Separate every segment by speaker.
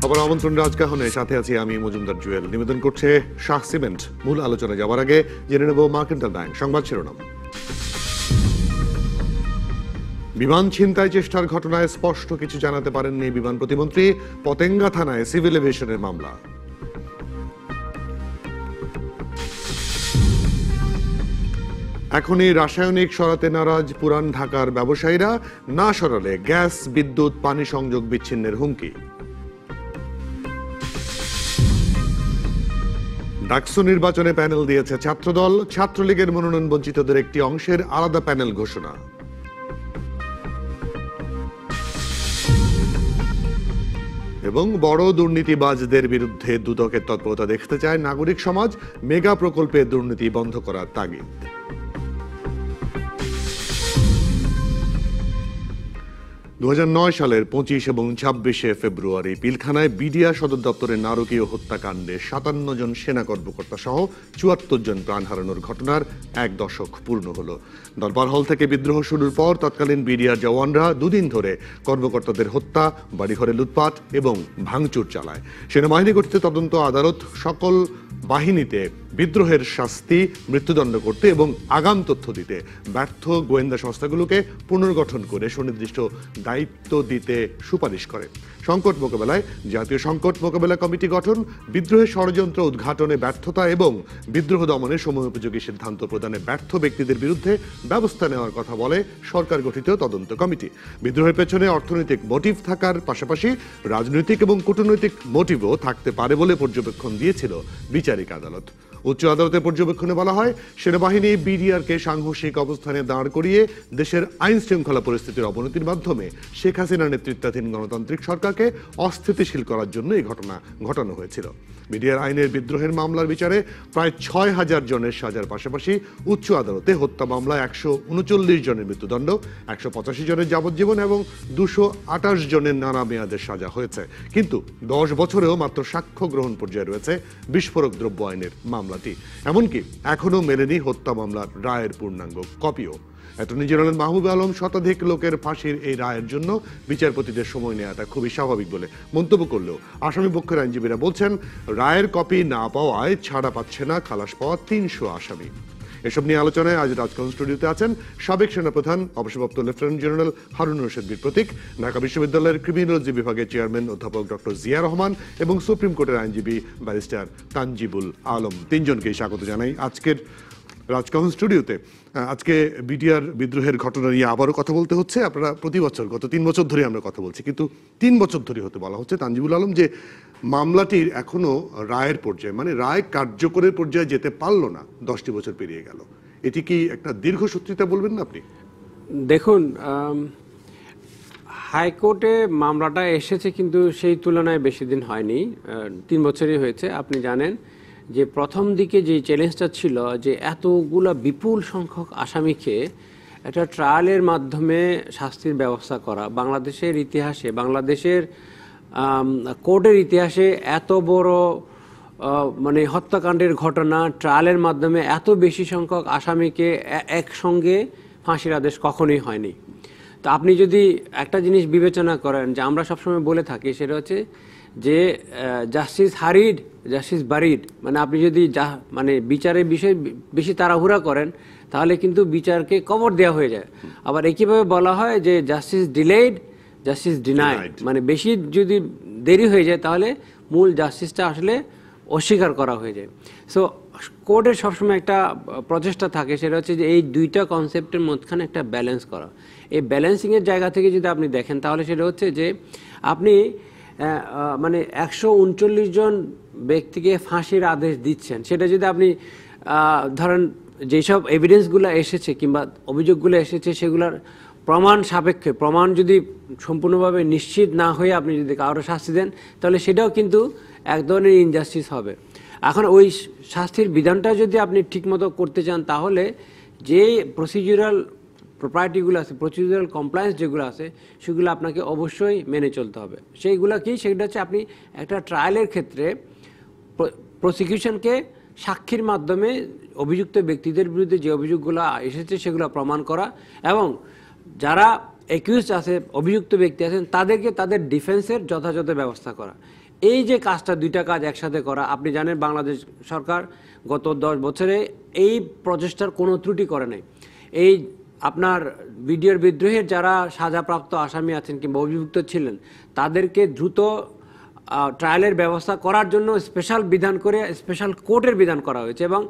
Speaker 1: আবার আমন্ত্রণ রাজকাহনে, সাথে আছি আমি মজুমদার জুয়েল। নিবেদন করছে শাহ সিমেন্ট। মূল আলোচনা যাওয়ার আগে জেনে নেব মার্কেন্টাইল ব্যাংক সংবাদ শিরোনাম। বিমান ছিনতাই চেষ্টার ঘটনায় স্পষ্ট কিছু জানাতে পারেননি বিমান প্রতিমন্ত্রী। পতেঙ্গা থানায় সিভিল এভিয়েশনের মামলা। এখনই রাসায়নিক সরাতে নারাজ পুরান ঢাকার ব্যবসায়ীরা, না সরালে গ্যাস, বিদ্যুৎ, পানি সংযোগ বিচ্ছিন্নের হুমকি। ডাকসু নির্বাচনে প্যানেল দিয়েছে ছাত্রদল। ছাত্রলীগের মনোনয়ন বঞ্চিতদের একটি অংশের আলাদা প্যানেল ঘোষণা। এবং বড় দুর্নীতিবাজদের বিরুদ্ধে দুদকের তৎপরতা দেখতে চায় নাগরিক সমাজ। মেগা প্রকল্পে দুর্নীতি বন্ধ করার তাগিদ। 2009 সালের 25 এবং 26 ফেব্রুয়ারি পিলখানায় বিডিআর সদর দপ্তরের নারকীয় হত্যাকাণ্ডে 57 জন সেনা কর্মকর্তা সহ 74 জন প্রাণ হারানোর ঘটনার 1 দশক পূর্ণ হলো। দরবার হল থেকে বিদ্রোহ শুরুর পর তৎকালীন বিডিআর জওয়ানরা দুদিন ধরে কর্মকর্তাদের হত্যা, বাড়িঘরে লুটপাট এবং ভাঙচুর চালায়। সেনাবাহিনী গঠিত তদন্ত আদালত সকল বাহিনীতে বিদ্রোহের শাস্তি, মৃত্যুদণ্ড করতে এবং আগাম তথ্য দিতে ব্যর্থ গোয়েন্দা সংস্থাগুলোকে পুনর্গঠন করে সুনির্দিষ্ট দায়িত্ব দিতে সুপারিশ করে। সংকট মোকাবেলায় জাতীয় সংকট মোকাবেলা কমিটি গঠন, বিদ্রোহের ষড়যন্ত্র উদ্ঘাটনে ব্যর্থতা এবং বিদ্রোহ দমনে সময়োপযোগী সিদ্ধান্ত প্রদানে ব্যর্থ ব্যক্তিদের বিরুদ্ধে ব্যবস্থা নেওয়ার কথা বলে সরকার গঠিত তদন্ত কমিটি। বিদ্রোহের পেছনে অর্থনৈতিক মোটিভ থাকার পাশাপাশি রাজনৈতিক এবং কূটনৈতিক মোটিভও থাকতে পারে বলে পর্যবেক্ষণ দিয়েছিল বিচারিক আদালত। উচ্চ আদালতের পর্যবেক্ষণে বলা হয়, সেনাবাহিনী বিডিআরকে সাংঘর্ষিক অবস্থানে দাঁড় করিয়ে দেশের আইন শৃঙ্খলা পরিস্থিতির অবনতির মাধ্যমে শেখ হাসিনার নেতৃত্বাধীন গণতান্ত্রিক সরকারকে অস্থিতিশীল করার জন্য এই ঘটনা ঘটানো হয়েছিল। বিডিআর আইনের বিদ্রোহের মামলার বিচারে প্রায় 6000 জনের সাজার পাশাপাশি উচ্চ আদালতে হত্যা মামলায় 139 জনের মৃত্যুদণ্ড, 185 জনের যাবজ্জীবন এবং 228 জনের নানা মেয়াদের সাজা হয়েছে। কিন্তু 10 বছরেও মাত্র সাক্ষ্য গ্রহণ পর্যায়ে রয়েছে বিস্ফোরক দ্রব্য আইনের মামলাটি। এমনকি এখনো মেলেনি হত্যা মামলার রায়ের পূর্ণাঙ্গ কপিও। অ্যাটর্নি জেনারেল মাহবুব আলম শতাধিক লোকের ফাঁসির এই রায়ের জন্য বিচারপতিদের সময় নেওয়াটা খুবই স্বাভাবিক বলে মন্তব্য করলেও আসামি পক্ষের আইনজীবীরা বলছেন, রায়ের কপি না পাওয়ায় ছাড়া পাচ্ছে না খালাস পাওয়া 300 আসামি। এসব নিয়ে আলোচনায় আজ রাজকাহন স্টুডিওতে আছেন সাবেক সেনাপ্রধান অবসরপ্রাপ্ত লেফটেন্যান্ট জেনারেল হারুন রশিদ বীর প্রতীক, ঢাকা বিশ্ববিদ্যালয়ের ক্রিমিনোলজি বিভাগের চেয়ারম্যান অধ্যাপক ডক্টর জিয়া রহমান এবং সুপ্রিম কোর্টের আইনজীবী ব্যারিস্টার তানজিবুল আলম। তিনজনকেই স্বাগত জানাই আজকের রাজকাহন স্টুডিওতে। আজকে বিডিআর বিদ্রোহের ঘটনা নিয়ে আবারও কথা বলতে হচ্ছে। আপনারা প্রতি বছর গত 3 বছর ধরে আমরা কথা বলছি, কিন্তু 3 বছর ধরে হতে বলা হচ্ছে। তানজিবুল আলম, যে মামলাটির এখনো রায়ের পর্যায়ে, মানে রায় কার্যকরের পর্যায়ে যেতে পারলো না, 10টি বছর পেরিয়ে গেল, এটি কি একটা দীর্ঘসূত্রিতা বলবেন না আপনি?
Speaker 2: দেখুন, হাইকোর্টে মামলাটা এসেছে কিন্তু সেই তুলনায় বেশি দিন হয়নি, 3 বছরই হয়েছে। আপনি জানেন যে প্রথম দিকে যে চ্যালেঞ্জটা ছিল যে এতগুলো বিপুল সংখ্যক আসামিকে একটা ট্রায়ালের মাধ্যমে শাস্তির ব্যবস্থা করা, বাংলাদেশের ইতিহাসে, বাংলাদেশের কোর্টের ইতিহাসে এত বড় মানে হত্যাকাণ্ডের ঘটনা ট্রায়ালের মাধ্যমে এত বেশি সংখ্যক আসামিকে একসঙ্গে ফাঁসির আদেশ কখনোই হয়নি। তো আপনি যদি একটা জিনিস বিবেচনা করেন, যে আমরা সবসময় বলে থাকি, সেটা হচ্ছে যে জাস্টিস হারিড জাস্টিস বারিড, মানে আপনি যদি মানে বিচারের বিষয়ে বেশি তাড়াহুড়া করেন তাহলে কিন্তু বিচারকে কবর দেওয়া হয়ে যায়। আবার একইভাবে বলা হয় যে জাস্টিস ডিলেড জাস্টিস ডিনাইড, মানে বেশি যদি দেরি হয়ে যায় তাহলে মূল জাস্টিসটা আসলে অস্বীকার করা হয়ে যায়। সো কোর্টের সবসময় একটা প্রচেষ্টা থাকে, সেটা হচ্ছে যে এই দুইটা কনসেপ্টের মধ্যখানে একটা ব্যালেন্স করা। এই ব্যালেন্সিংয়ের জায়গা থেকে যদি আপনি দেখেন তাহলে সেটা হচ্ছে যে আপনি মানে 139 জন ব্যক্তিকে ফাঁসির আদেশ দিচ্ছেন, সেটা যদি আপনি ধরেন যেসব এভিডেন্সগুলো এসেছে কিংবা অভিযোগগুলো এসেছে সেগুলোর প্রমাণ সাপেক্ষে, প্রমাণ যদি সম্পূর্ণভাবে নিশ্চিত না হয়ে আপনি যদি কারো শাস্তি দেন তাহলে সেটাও কিন্তু এক ধরনের ইনজাস্টিস হবে। এখন ওই শাস্তির বিধানটা যদি আপনি ঠিকমতো করতে চান তাহলে যে প্রসিডিউরাল প্রপার্টিগুলো আছে, প্রসিডিউরাল কমপ্লায়েন্স যেগুলো আছে, সেগুলো আপনাকে অবশ্যই মেনে চলতে হবে। সেইগুলো কি? সেগুলো হচ্ছে আপনি একটা ট্রায়ালের ক্ষেত্রে প্রসিকিউশনকে সাক্ষীর মাধ্যমে অভিযুক্ত ব্যক্তিদের বিরুদ্ধে যে অভিযোগগুলো এসেছে সেগুলো প্রমাণ করা, এবং যারা অ্যাকিউজড আছে, অভিযুক্ত ব্যক্তি আছেন, তাদেরকে তাদের ডিফেন্সের যথাযথ ব্যবস্থা করা। এই যে কাজটা, দুইটা কাজ একসাথে করা, আপনি জানেন বাংলাদেশ সরকার গত 10 বছরে এই প্রচেষ্টার কোনো ত্রুটি করে নাই। এই আপনার বিডিআর বিদ্রোহের যারা সাজাপ্রাপ্ত আসামি আছেন কিংবা অভিযুক্ত ছিলেন, তাদেরকে দ্রুত ট্রায়ালের ব্যবস্থা করার জন্য স্পেশাল বিধান করে স্পেশাল কোর্টের বিধান করা হয়েছে এবং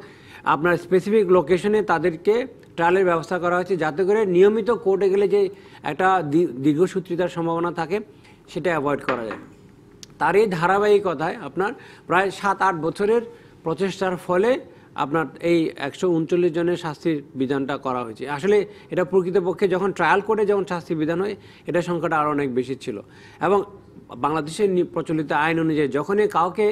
Speaker 2: আপনার স্পেসিফিক লোকেশনে তাদেরকে ট্রায়ালের ব্যবস্থা করা হয়েছে, যাতে করে নিয়মিত কোর্টে গেলে যে একটা দীর্ঘসূত্রিতার সম্ভাবনা থাকে সেটা অ্যাভয়েড করা যায়। তার এই ধারাবাহিকতায় আপনার প্রায় 7-8 বছরের প্রচেষ্টার ফলে আপনার এই 139 জনের শাস্তির বিধানটা করা হয়েছে। আসলে এটা প্রকৃতপক্ষে যখন ট্রায়াল কোর্টে যখন শাস্তি বিধান হয়, এটা সংখ্যাটা আরও অনেক বেশি ছিল। এবং বাংলাদেশের প্রচলিত আইন অনুযায়ী যখনই কাউকে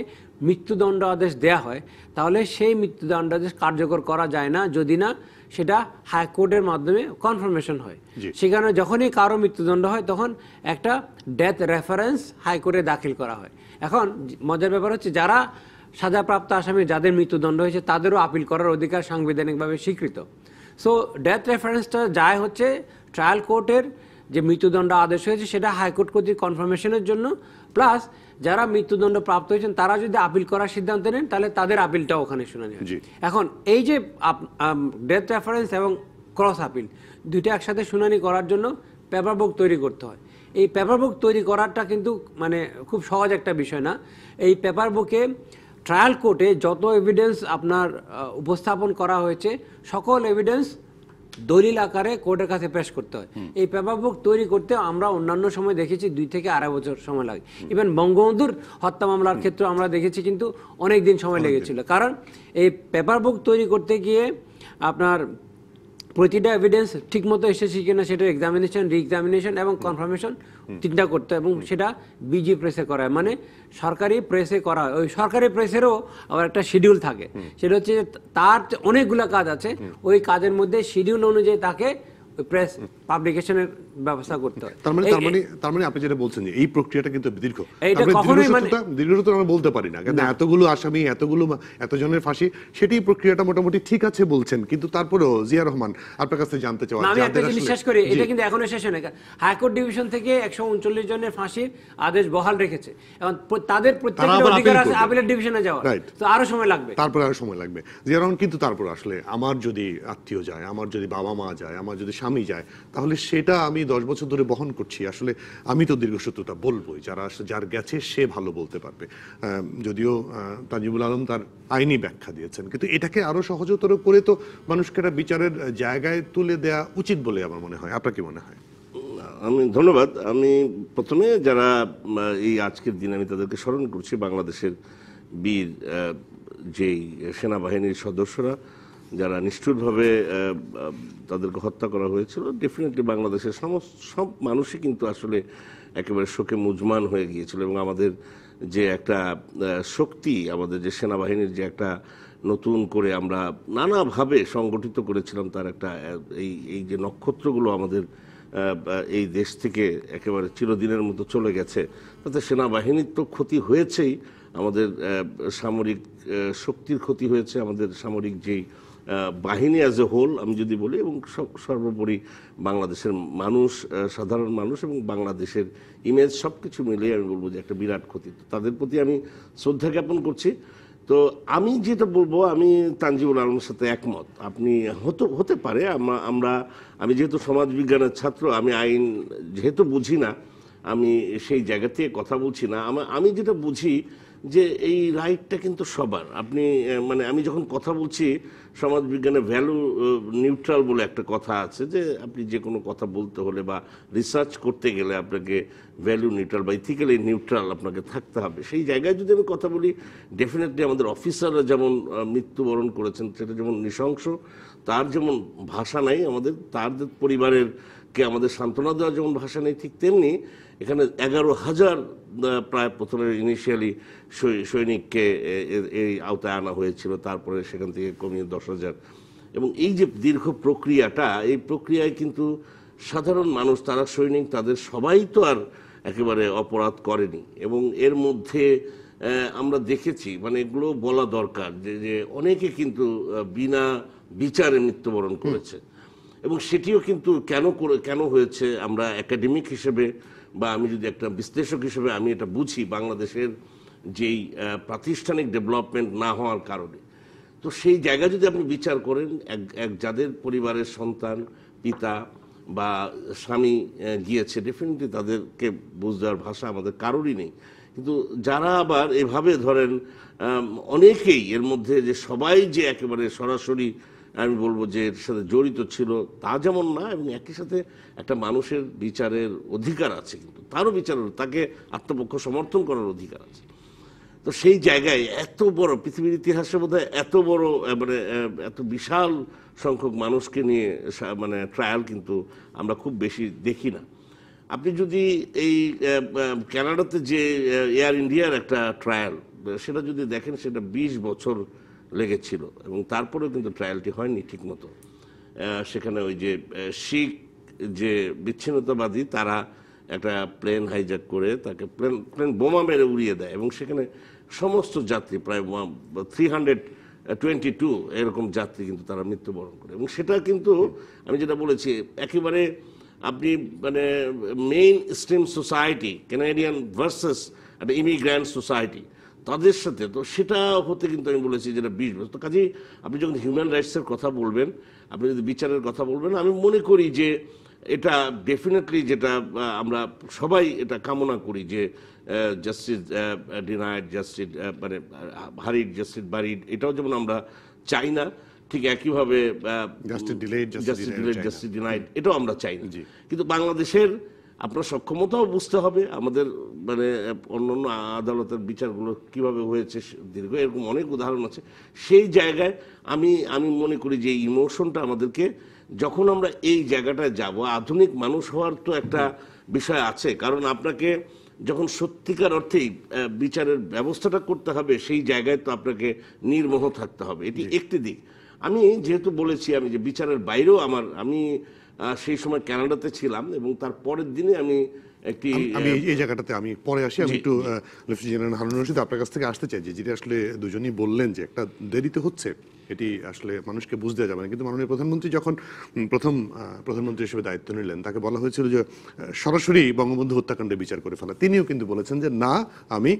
Speaker 2: মৃত্যুদণ্ড আদেশ দেয়া হয়, তাহলে সেই মৃত্যুদণ্ডাদেশ কার্যকর করা যায় না যদি না সেটা হাইকোর্টের মাধ্যমে কনফার্মেশন হয়। সেখানে যখনই কারো মৃত্যুদণ্ড হয়, তখন একটা ডেথ রেফারেন্স হাইকোর্টে দাখিল করা হয়। এখন মজার ব্যাপার হচ্ছে, যারা সাজাপ্রাপ্ত আসামি যাদের মৃত্যুদণ্ড হয়েছে তাদেরও আপিল করার অধিকার সাংবিধানিকভাবে স্বীকৃত। সো ডেথ রেফারেন্সটা যায় হচ্ছে ট্রায়াল কোর্টের যে মৃত্যুদণ্ড আদেশ হয়েছে সেটা হাইকোর্ট কর্তৃক কনফার্মেশনের জন্য, প্লাস যারা মৃত্যুদণ্ড প্রাপ্ত হয়েছেন তারা যদি আপিল করার সিদ্ধান্ত নেন তাহলে তাদের আপিলটাও ওখানে শুনানি হয়। এখন এই যে ডেথ রেফারেন্স এবং ক্রস আপিল দুইটা একসাথে শুনানি করার জন্য পেপার বুক তৈরি করতে হয়। এই পেপার বুক তৈরি করাটা কিন্তু মানে খুব সহজ একটা বিষয় না। এই পেপার বুকে ট্রায়াল কোর্টে যত এভিডেন্স আপনার উপস্থাপন করা হয়েছে, সকল এভিডেন্স দলিল আকারে কোর্টের কাছে পেশ করতে হয়। এই পেপার বুক তৈরি করতে আমরা অন্যান্য সময় দেখেছি 2 থেকে 2.5 বছর সময় লাগে। ইভেন বঙ্গবন্ধুর হত্যা মামলার ক্ষেত্রে আমরা দেখেছি কিন্তু অনেক দিন সময় লেগেছিল, কারণ এই পেপার বুক তৈরি করতে গিয়ে আপনার প্রতিটা এভিডেন্স ঠিকমতো এসেছে কিনা সেটা এক্সামিনেশন, রি-এক্সামিনেশন এবং কনফার্মেশন তিনটা করতে হয় এবং সেটা বিজি প্রেসে করা হয়, মানে সরকারি প্রেসে করা হয়। ওই সরকারি প্রেসেরও আবার একটা শিডিউল থাকে, সেটা হচ্ছে তার অনেকগুলো কাজ আছে, ওই কাজের মধ্যে শিডিউল অনুযায়ী তাকে প্রেস পাবলিকেশনের ব্যবস্থা করতে হয়।
Speaker 1: তার মানে আপনি যেটা বলছেন যে এই প্রক্রিয়াটা কিন্তু দীর্ঘ,
Speaker 2: দীর্ঘসূত্রতা
Speaker 1: আমরা বলতে পারি না, কিন্তু এতগুলো আসামি, এতজনের ফাঁসি, সেটাই প্রক্রিয়াটা মোটামুটি ঠিক আছে বলছেন। কিন্তু তারপরেও জিয়া রহমান আপনার কাছে জানতে চাওয়া,
Speaker 2: আমি একটা জিনিস শেষ করি, এটা কিন্তু এখনো শেষ হয় না। হাইকোর্ট ডিভিশন থেকে 139 জনের ফাঁসির আদেশ বহাল রেখেছে, এবং তাদের প্রত্যেকের অধিকার আছে আপিলের ডিভিশনে যাওয়ার, তো আরো সময় লাগবে,
Speaker 1: তারপরে আরো সময় লাগবে জিয়া রহমান। কিন্তু তারপর আসলে আমার যদি আত্মীয় যায়, আমার যদি বাবা মা যায়, আমার যদি স্বামী যায়, তাহলে সেটা আমি 10 বছর ধরে বহন করছি। আসলে আমি তো দীর্ঘসূত্রতা বলবোই, যার গেছে সে ভালো বলতে পারবে। যদিও তাজিবুল আলম তার আইনি ব্যাখ্যা দিয়েছেন, কিন্তু এটাকে আরো সহজতর করে তো মানুষকে একটা বিচারের জায়গায় তুলে দেয়া উচিত বলে আমার মনে হয়। আপনার কি মনে হয়?
Speaker 3: আমি ধন্যবাদ। আমি প্রথমে যারা এই আজকের দিন আমি তাদেরকে স্মরণ করছি, বাংলাদেশের বীর যেই সেনাবাহিনীর সদস্যরা যারা নিষ্ঠুরভাবে তাদেরকে হত্যা করা হয়েছিল। ডেফিনেটলি বাংলাদেশের সব মানুষই কিন্তু আসলে একেবারে শোকে মুজমান হয়ে গিয়েছিল, এবং আমাদের যে একটা শক্তি, আমাদের যে সেনাবাহিনীর যে একটা নতুন করে আমরা নানাভাবে সংগঠিত করেছিলাম, তার একটা এই যে নক্ষত্রগুলো আমাদের এই দেশ থেকে একেবারে চিরদিনের মতো চলে গেছে, তাতে সেনাবাহিনীর তো ক্ষতি হয়েছেই, আমাদের সামরিক শক্তির ক্ষতি হয়েছে, আমাদের সামরিক যেই বাহিনী অ্যাজ এ হোল আমি যদি বলি, এবং সর্বোপরি বাংলাদেশের মানুষ, সাধারণ মানুষ এবং বাংলাদেশের ইমেজ সব কিছু মিলিয়ে আমি বলবো যে একটা বিরাট ক্ষতি। তাদের প্রতি আমি শ্রদ্ধা জ্ঞাপন করছি। তো আমি যেটা বলবো, আমি তানজিবুল আলমের সাথে একমত। আপনি হতে পারে আমি যেহেতু সমাজবিজ্ঞানের ছাত্র, আমি আইন যেহেতু বুঝি না, আমি সেই জায়গা থেকে কথা বলছি না। আমি যেটা বুঝি যে এই রাইটটা কিন্তু সবার। আপনি মানে আমি যখন কথা বলছি, সমাজবিজ্ঞানে ভ্যালু নিউট্রাল বলে একটা কথা আছে, যে আপনি যে কোনো কথা বলতে হলে বা রিসার্চ করতে গেলে আপনাকে ভ্যালু নিউট্রাল বা ইথিক্যালি নিউট্রাল আপনাকে থাকতে হবে। সেই জায়গায় যদি আমি কথা বলি, ডেফিনেটলি আমাদের অফিসাররা যেমন মৃত্যুবরণ করেছেন, সেটা যেমন নৃশংস, তার যেমন ভাষা নাই, তাদের পরিবারের কে আমাদের সান্ত্বনা দেওয়ার যেমন ভাষা নেই, ঠিক তেমনি এখানে 11,000 প্রায় প্রথমে ইনিশিয়ালি সৈনিককে এই আওতায় আনা হয়েছিল, তারপরে সেখান থেকে কমিয়ে 10,000। এবং এই যে দীর্ঘ প্রক্রিয়াটা, এই প্রক্রিয়ায় কিন্তু সাধারণ মানুষ, তারা সৈনিক, তাদের সবাই তো আর একেবারে অপরাধ করেনি। এবং এর মধ্যে আমরা দেখেছি, মানে এগুলো বলা দরকার, যে অনেকে কিন্তু বিনা বিচারে মৃত্যুবরণ করেছে। এবং সেটিও কিন্তু কেন হয়েছে আমরা একাডেমিক হিসেবে বা আমি যদি একটা বিশ্লেষক হিসেবে আমি এটা বুঝি বাংলাদেশের যেই প্রাতিষ্ঠানিক ডেভেলপমেন্ট না হওয়ার কারণে। তো সেই জায়গা যদি আপনি বিচার করেন, এক যাদের পরিবারের সন্তান, পিতা বা স্বামী গিয়েছে, ডেফিনেটলি তাদেরকে বুঝ দেওয়ার ভাষা আমাদের কারোরই নেই। কিন্তু যারা আবার এভাবে ধরেন অনেকেই এর মধ্যে, যে সবাই যে একেবারে সরাসরি আমি বলবো যে এর সাথে জড়িত ছিল তা যেমন না, এবং একই সাথে একটা মানুষের বিচারের অধিকার আছে, কিন্তু তারও তাকে আত্মপক্ষ সমর্থন করার অধিকার আছে। তো সেই জায়গায় এত বড় পৃথিবীর ইতিহাসে বোধহয় এত বড় মানে এত বিশাল সংখ্যক মানুষকে নিয়ে মানে ট্রায়াল কিন্তু আমরা খুব বেশি দেখি না। আপনি যদি এই কানাডাতে যে এয়ার ইন্ডিয়ার একটা ট্রায়াল সেটা যদি দেখেন, সেটা 20 বছর লেগেছিল এবং তারপরেও কিন্তু ট্রায়ালটি হয়নি ঠিকমতো। সেখানে ওই যে শিখ যে বিচ্ছিন্নতাবাদী তারা একটা প্লেন হাইজ্যাক করে তাকে প্লেন বোমা মেরে উড়িয়ে দেয় এবং সেখানে সমস্ত যাত্রী প্রায় 322 এরকম যাত্রী কিন্তু তারা মৃত্যুবরণ করে। এবং সেটা কিন্তু আমি যেটা বলেছি একেবারে আপনি মানে main stream society Canadian versus একটা ইমিগ্র্যান্ট সোসাইটি, তাদের সাথে তো সেটা হতে কিন্তু আমি বলেছি যেটা 20 বছর। তো কাজেই আপনি যখন হিউম্যান রাইটসের কথা বলবেন, আপনি যদি বিচারের কথা বলবেন, আমি মনে করি যে এটা ডেফিনেটলি যেটা আমরা সবাই এটা কামনা করি যে জাস্টিস ডিনাইড, জাস্টিস মানে হারিড, জাস্টিস বারিড, এটাও যেমন আমরা চাই না, ঠিক একইভাবে জাস্টিস ডিনাইড এটাও আমরা চাই না। কিন্তু বাংলাদেশের আপনার সক্ষমতাও বুঝতে হবে, আমাদের মানে অন্যান্য আদালতের বিচারগুলো কিভাবে হয়েছে দীর্ঘ, এরকম অনেক উদাহরণ আছে। সেই জায়গায় আমি মনে করি যে ইমোশনটা আমাদেরকে, যখন আমরা এই জায়গাটায় যাব, আধুনিক মানুষ হওয়ার তো একটা বিষয় আছে, কারণ আপনাকে যখন সত্যিকার অর্থেই বিচারের ব্যবস্থাটা করতে হবে, সেই জায়গায় তো আপনাকে নির্মোহ থাকতে হবে, এটি একটি দিক। আমি যেহেতু বলেছি আমি যে বিচারের বাইরেও আমি সেই সময় কানাডাতে ছিলাম এবং তার পরের দিনে আমি
Speaker 1: এই জায়গাটাতে আমি পরে আসি। আমি একটু লেফটেন্যান্ট জেনারেল হারুন রশিদ আপনার কাছ থেকে আসতে চাই, যেটা আসলে দুজনই বললেন যে একটা দেরিতে হচ্ছে, এটি আসলে মানুষকে বুঝতে যাবে না। কিন্তু মাননীয় প্রধানমন্ত্রী যখন প্রথম প্রধানমন্ত্রী হিসেবে দায়িত্ব নিলেন, তাকে বলা হয়েছিল যে সরাসরি বঙ্গবন্ধু হত্যাকাণ্ডে বিচার করে ফেলা। তিনিও কিন্তু বলেছেন যে না, আমি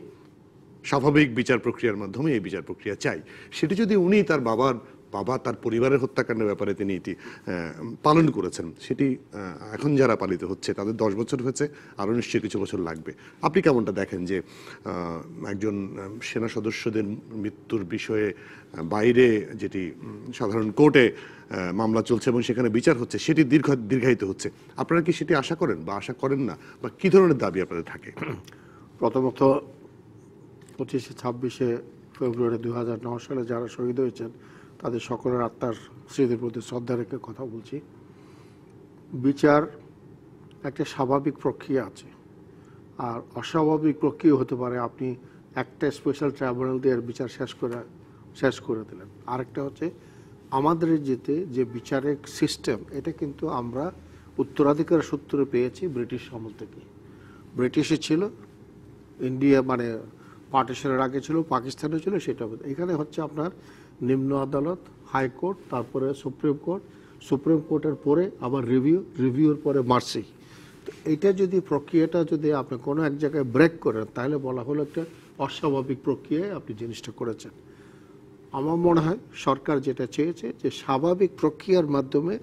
Speaker 1: স্বাভাবিক বিচার প্রক্রিয়ার মাধ্যমে এই বিচার প্রক্রিয়া চাই। সেটি যদি উনি তার বাবা তার পরিবারের হত্যাকাণ্ডের ব্যাপারে তিনি এটি পালন করেছেন, সেটি এখন যারা পালিত হচ্ছে তাদের 10 বছর হয়েছে, আরও নিশ্চয়ই কিছু বছর লাগবে। আপনি কেমনটা দেখেন যে একজন সেনা সদস্যদের মৃত্যুর বিষয়ে বাইরে যেটি সাধারণ কোর্টে মামলা চলছে এবং সেখানে বিচার হচ্ছে, সেটি দীর্ঘায়িত হচ্ছে, আপনারা কি সেটি আশা করেন বা আশা করেন না, বা কী ধরনের দাবি আপনাদের থাকে?
Speaker 4: প্রথমত 25-26 ফেব্রুয়ারি 2009 সালে যারা শহীদ হয়েছেন তাদের সকলের আত্মার স্মৃতির প্রতি শ্রদ্ধা রেখে কথা বলছি। বিচার একটা স্বাভাবিক প্রক্রিয়া আছে, আর অস্বাভাবিক প্রক্রিয়া হতে পারে আপনি একটা স্পেশাল ট্রাইব্যুনাল দিয়ে বিচার শেষ করে দিলেন। আরেকটা হচ্ছে আমাদের যে বিচারিক সিস্টেম, এটা কিন্তু আমরা উত্তরাধিকার সূত্রে পেয়েছি ব্রিটিশ আমল থেকে। ব্রিটিশে ছিল, ইন্ডিয়া মানে পার্টিশনের আগে ছিল, পাকিস্তানে ছিল, সেটা এখানে হচ্ছে আপনার নিম্ন আদালত, হাইকোর্ট, তারপরে সুপ্রিম কোর্টের পরে আবার রিভিউর পরে মার্সি। তো এইটা যদি প্রক্রিয়াটা যদি আপনি কোনো এক জায়গায় ব্রেক করেন, তাহলে বলা হলো একটা অস্বাভাবিক প্রক্রিয়ায় আপনি জিনিসটা করেছেন। আমার মনে হয় সরকার যেটা চেয়েছে যে স্বাভাবিক প্রক্রিয়ার মাধ্যমে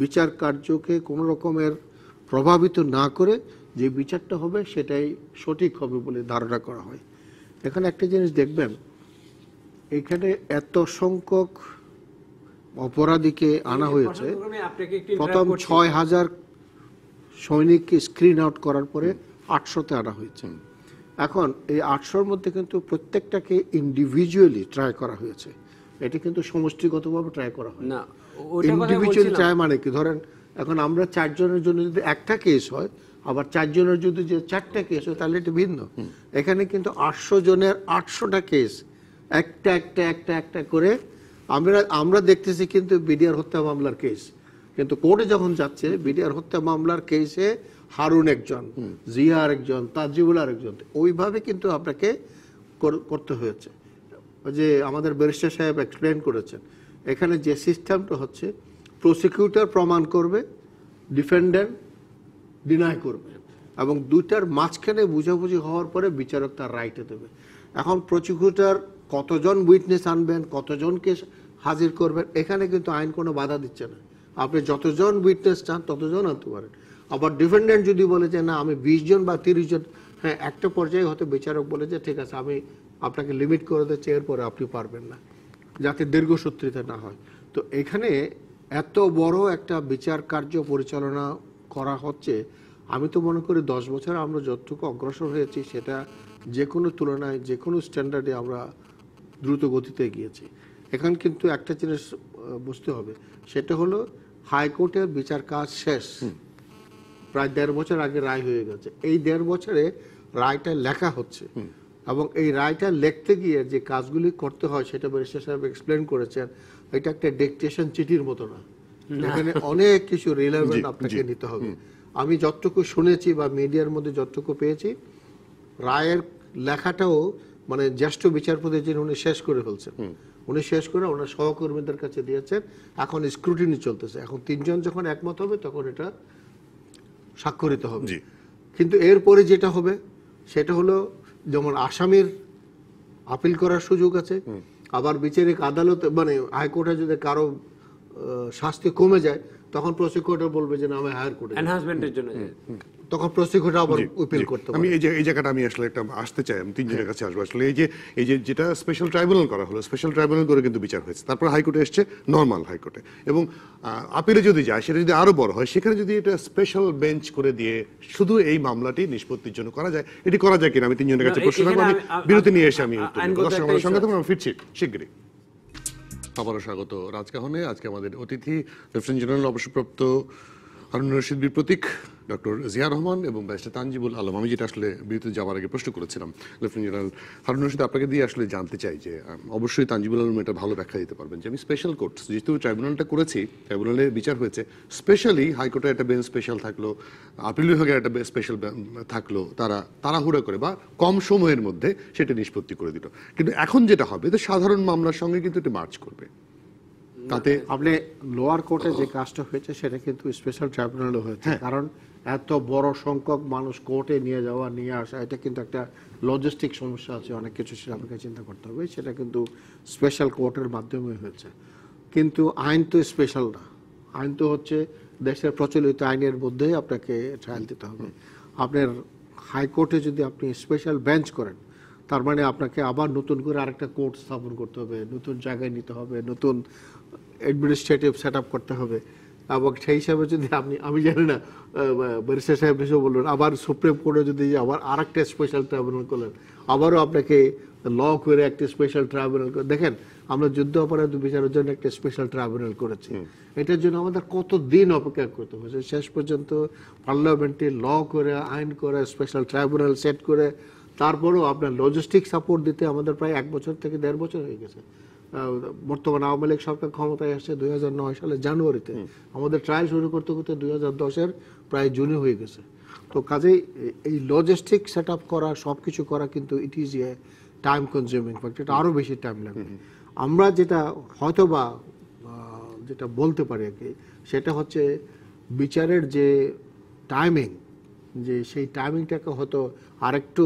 Speaker 4: বিচার কার্যকে কোনো রকমের প্রভাবিত না করে যে বিচারটা হবে সেটাই সঠিক হবে বলে ধারণা করা হয়। এখানে একটা জিনিস দেখবেন, এখানে এত সংখ্যক অপরাধীকে আনা হয়েছে, প্রথম 6000 সৈনিককে স্ক্রিন আউট করার পরে 800-তে আনা হয়েছে। এখন এই 800-র মধ্যে কিন্তু প্রত্যেকটাকে ইন্ডিভিজুয়ালি ট্রাই করা হয়েছে, এটি কিন্তু সমষ্টিগতভাবে ট্রাই করা হয় না। ইন্ডিভিজুয়ালি ট্রাই মানে কি, ধরেন এখন আমরা 4 জনের জন্য যদি একটা কেস হয়, আবার 4 জনের যদি যে 4টা কেস হয়, তাহলে এটা ভিন্ন। এখানে কিন্তু 800 জনের 800টা কেস একটা করে আমরা দেখতেছি, কিন্তু বিডিআর হত্যা মামলার কেস, কিন্তু কোর্টে যখন যাচ্ছে বিডিআর হত্যা মামলার কেসে হারুন একজন, জিয়া আরেকজন, তাজিবুল আরেকজন, ওইভাবে কিন্তু আপনাকে করতে হয়েছে। যে আমাদের ব্যারিস্টার সাহেব এক্সপ্লেন করেছেন, এখানে যে সিস্টেমটা হচ্ছে প্রসিকিউটর প্রমাণ করবে, ডিফেন্ডেন্ট ডিনাই করবে, এবং দুইটার মাঝখানে বুঝাবুঝি হওয়ার পরে বিচারক তার রাইটে দেবে। এখন প্রসিকিউটর কতজন উইটনেস আনবেন, কতজনকে হাজির করবেন, এখানে কিন্তু আইন কোনো বাধা দিচ্ছে না। আপনি যতজন উইটনেস চান ততজন আনতে পারেন। আবার ডিফেন্ডেন্ট যদি বলে যে না আমি 20 জন বা 30 জন, হ্যাঁ একটা পর্যায়ে হয়তো বিচারক বলে যে ঠিক আছে আমি আপনাকে লিমিট করে দিচ্ছি, এরপরে আপনি পারবেন না, যাতে দীর্ঘসূত্রিতা না হয়। তো এখানে এত বড় একটা বিচার কার্য পরিচালনা করা হচ্ছে, আমি তো মনে করি 10 বছর আমরা যতটুকু অগ্রসর হয়েছি সেটা যে কোনো তুলনায় যে কোনো স্ট্যান্ডার্ডে আমরা দ্রুত গতিতে গিয়েছি। এখন কিন্তু একটা জিনিস বুঝতে হবে, সেটা হলো হাইকোর্টের বিচার কাজ শেষ, প্রায় 1.5 বছর আগে রায় হয়ে গেছে। এই 1.5 বছরে রায়টা লেখা হচ্ছে, এবং এই রায়টা লিখতে গিয়ে যে কাজগুলি করতে হয় সেটা ব্যারিস্টার সাহেব এক্সপ্লেন করেছেন। এটা একটা ডিকটেশন চিঠির মতো না, এখানে অনেক কিছু রিলেভেন্ট আপনাকে নিতে হবে। আমি যতটুকু শুনেছি বা মিডিয়ার মধ্যে যতটুকু পেয়েছি, রায়ের লেখাটাও মানে জ্যেষ্ঠ বিচারপতি যিনি উনি শেষ করে ফেলছেন, উনি শেষ করে ওনার সহকর্মীদের কাছে দিয়েছেন। এখন স্ক্রুটিনি চলতেছে, এখন 3 জন যখন একমত হবে তখন এটা স্বাক্ষরিত হবে। কিন্তু এরপরে যেটা হবে সেটা হলো, যেমন আসামির আপিল করার সুযোগ আছে, আবার বিচারিক আদালতে মানে হাইকোর্টে যদি কারো শাস্তি কমে যায় তখন প্রসিকিউটর বলবে যে না আমি হায়ার কোর্টে
Speaker 2: এনহান্সমেন্টের জন্য,
Speaker 4: তখন প্রসিকিউটর আবার আপিল করতে পারে।
Speaker 1: আমি এই জায়গাটা আমি আসলে একটা আসতে চাই, আমি 3 জনের কাছে আসবো। আসলে এই যে যেটা স্পেশাল ট্রাইব্যুনাল করা হলো, স্পেশাল ট্রাইব্যুনাল করে কিন্তু বিচার হয়েছে, তারপর হাইকোর্টে এসছে নর্মাল হাইকোর্টে, এবং আপিলে যদি যায় সেটা যদি আরো বড় হয়, সেখানে যদি এটা স্পেশাল বেঞ্চ করে দিয়ে শুধু এই মামলাটি নিষ্পত্তির জন্য করা যায়, এটি করা যায় কিনা আমি 3 জনের কাছে প্রশ্ন রাখবো। আমি বিরতি নিয়ে এসে আমি সঙ্গে থাকবো, আমি ফিরছি শীঘ্রই। আবারও স্বাগত রাজকাহনে। আজকে আমাদের অতিথি লেফটেন্যান্ট জেনারেল অবসরপ্রাপ্ত হারুন রশিদ বীর প্রতীক, ডক্টর জিয়া রহমান এবং ব্যারিস্টার তানজিবুল আলম। আমি যেটা আসলে বিরতিতে যাওয়ার আগে প্রশ্ন করেছিলাম লেফটেন্যান্ট জেনারেল হারুন রশিদ, আপনাকে দিয়ে আসলে জানতে চাই যে অবশ্যই তানজিবুল আলম এটা ভালো ব্যাখ্যা দিতে পারবেন যে আমি স্পেশাল কোর্ট যেহেতু ট্রাইব্যুনালটা করেছি, ট্রাইব্যুনালে বিচার হয়েছে, স্পেশালি হাইকোর্টে একটা বেঞ্চ স্পেশাল থাকলো, আপিল বিভাগের একটা স্পেশাল থাকলো, তারা তাড়াহুড়া করে বা কম সময়ের মধ্যে সেটা নিষ্পত্তি করে দিল। কিন্তু এখন যেটা হবে যে সাধারণ মামলার সঙ্গে কিন্তু এটা মার্চ করবে, তাতে
Speaker 4: আপনি লোয়ার কোর্টে যে কাজটা হয়েছে সেটা কিন্তু স্পেশাল ট্রাইব্যুনালে হয়েছে, কারণ এত বড় সংখ্যক মানুষ কোর্টে নিয়ে যাওয়া নিয়ে আসা, এটা কিন্তু একটা লজিস্টিক সমস্যা আছে, অনেক কিছু সেটা আপনাকে চিন্তা করতে হবে। সেটা কিন্তু স্পেশাল কোর্টের মাধ্যমে হয়েছে। কিন্তু আইন তো স্পেশাল না, আইন তো হচ্ছে দেশের প্রচলিত আইনের মধ্যেই আপনাকে ট্রায়াল দিতে হবে। আপনার হাইকোর্টে যদি আপনি স্পেশাল বেঞ্চ করেন, তার মানে আপনাকে আবার নতুন করে আরেকটা কোর্ট স্থাপন করতে হবে, নতুন জায়গায় নিতে হবে, নতুন অ্যাডমিনিস্ট্রেটিভ সেট আপ করতে হবে। এবং সেই হিসাবে যদি আমি জানি না, ব্যারিস্টার সাহেব এসে বললেন আবার সুপ্রিম কোর্টে যদি আবার আরেকটা স্পেশাল ট্রাইব্যুনাল করলেন, আবারও আপনাকে ল করে একটা স্পেশাল ট্রাইব্যুনাল করে, দেখেন আমরা যুদ্ধ অপরাধ বিচারের জন্য একটা স্পেশাল ট্রাইব্যুনাল করেছি, এটার জন্য আমাদের কত দিন অপেক্ষা করতে হয়েছে। শেষ পর্যন্ত পার্লামেন্টে ল করে, আইন করে, স্পেশাল ট্রাইব্যুনাল সেট করে, তারপরেও আপনার লজিস্টিক সাপোর্ট দিতে আমাদের প্রায় 1 বছর থেকে 1.5 বছর হয়ে গেছে। বর্তমান আওয়ামী লীগ সরকার ক্ষমতায় আসছে 2009 সালের জানুয়ারিতে, আমাদের ট্রায়াল শুরু করতে করতে 2010-এর প্রায় জুনে হয়ে গেছে। তো কাজেই এই লজিস্টিক সেট আপ করা, সব কিছু করা কিন্তু it is a time consuming factor, এটা আরও বেশি টাইম লাগবে। আমরা যেটা হয়তো বা যেটা বলতে পারি আর কি, সেটা হচ্ছে বিচারের যে টাইমিং, যে সেই টাইমিংটাকে হয়তো আরেকটু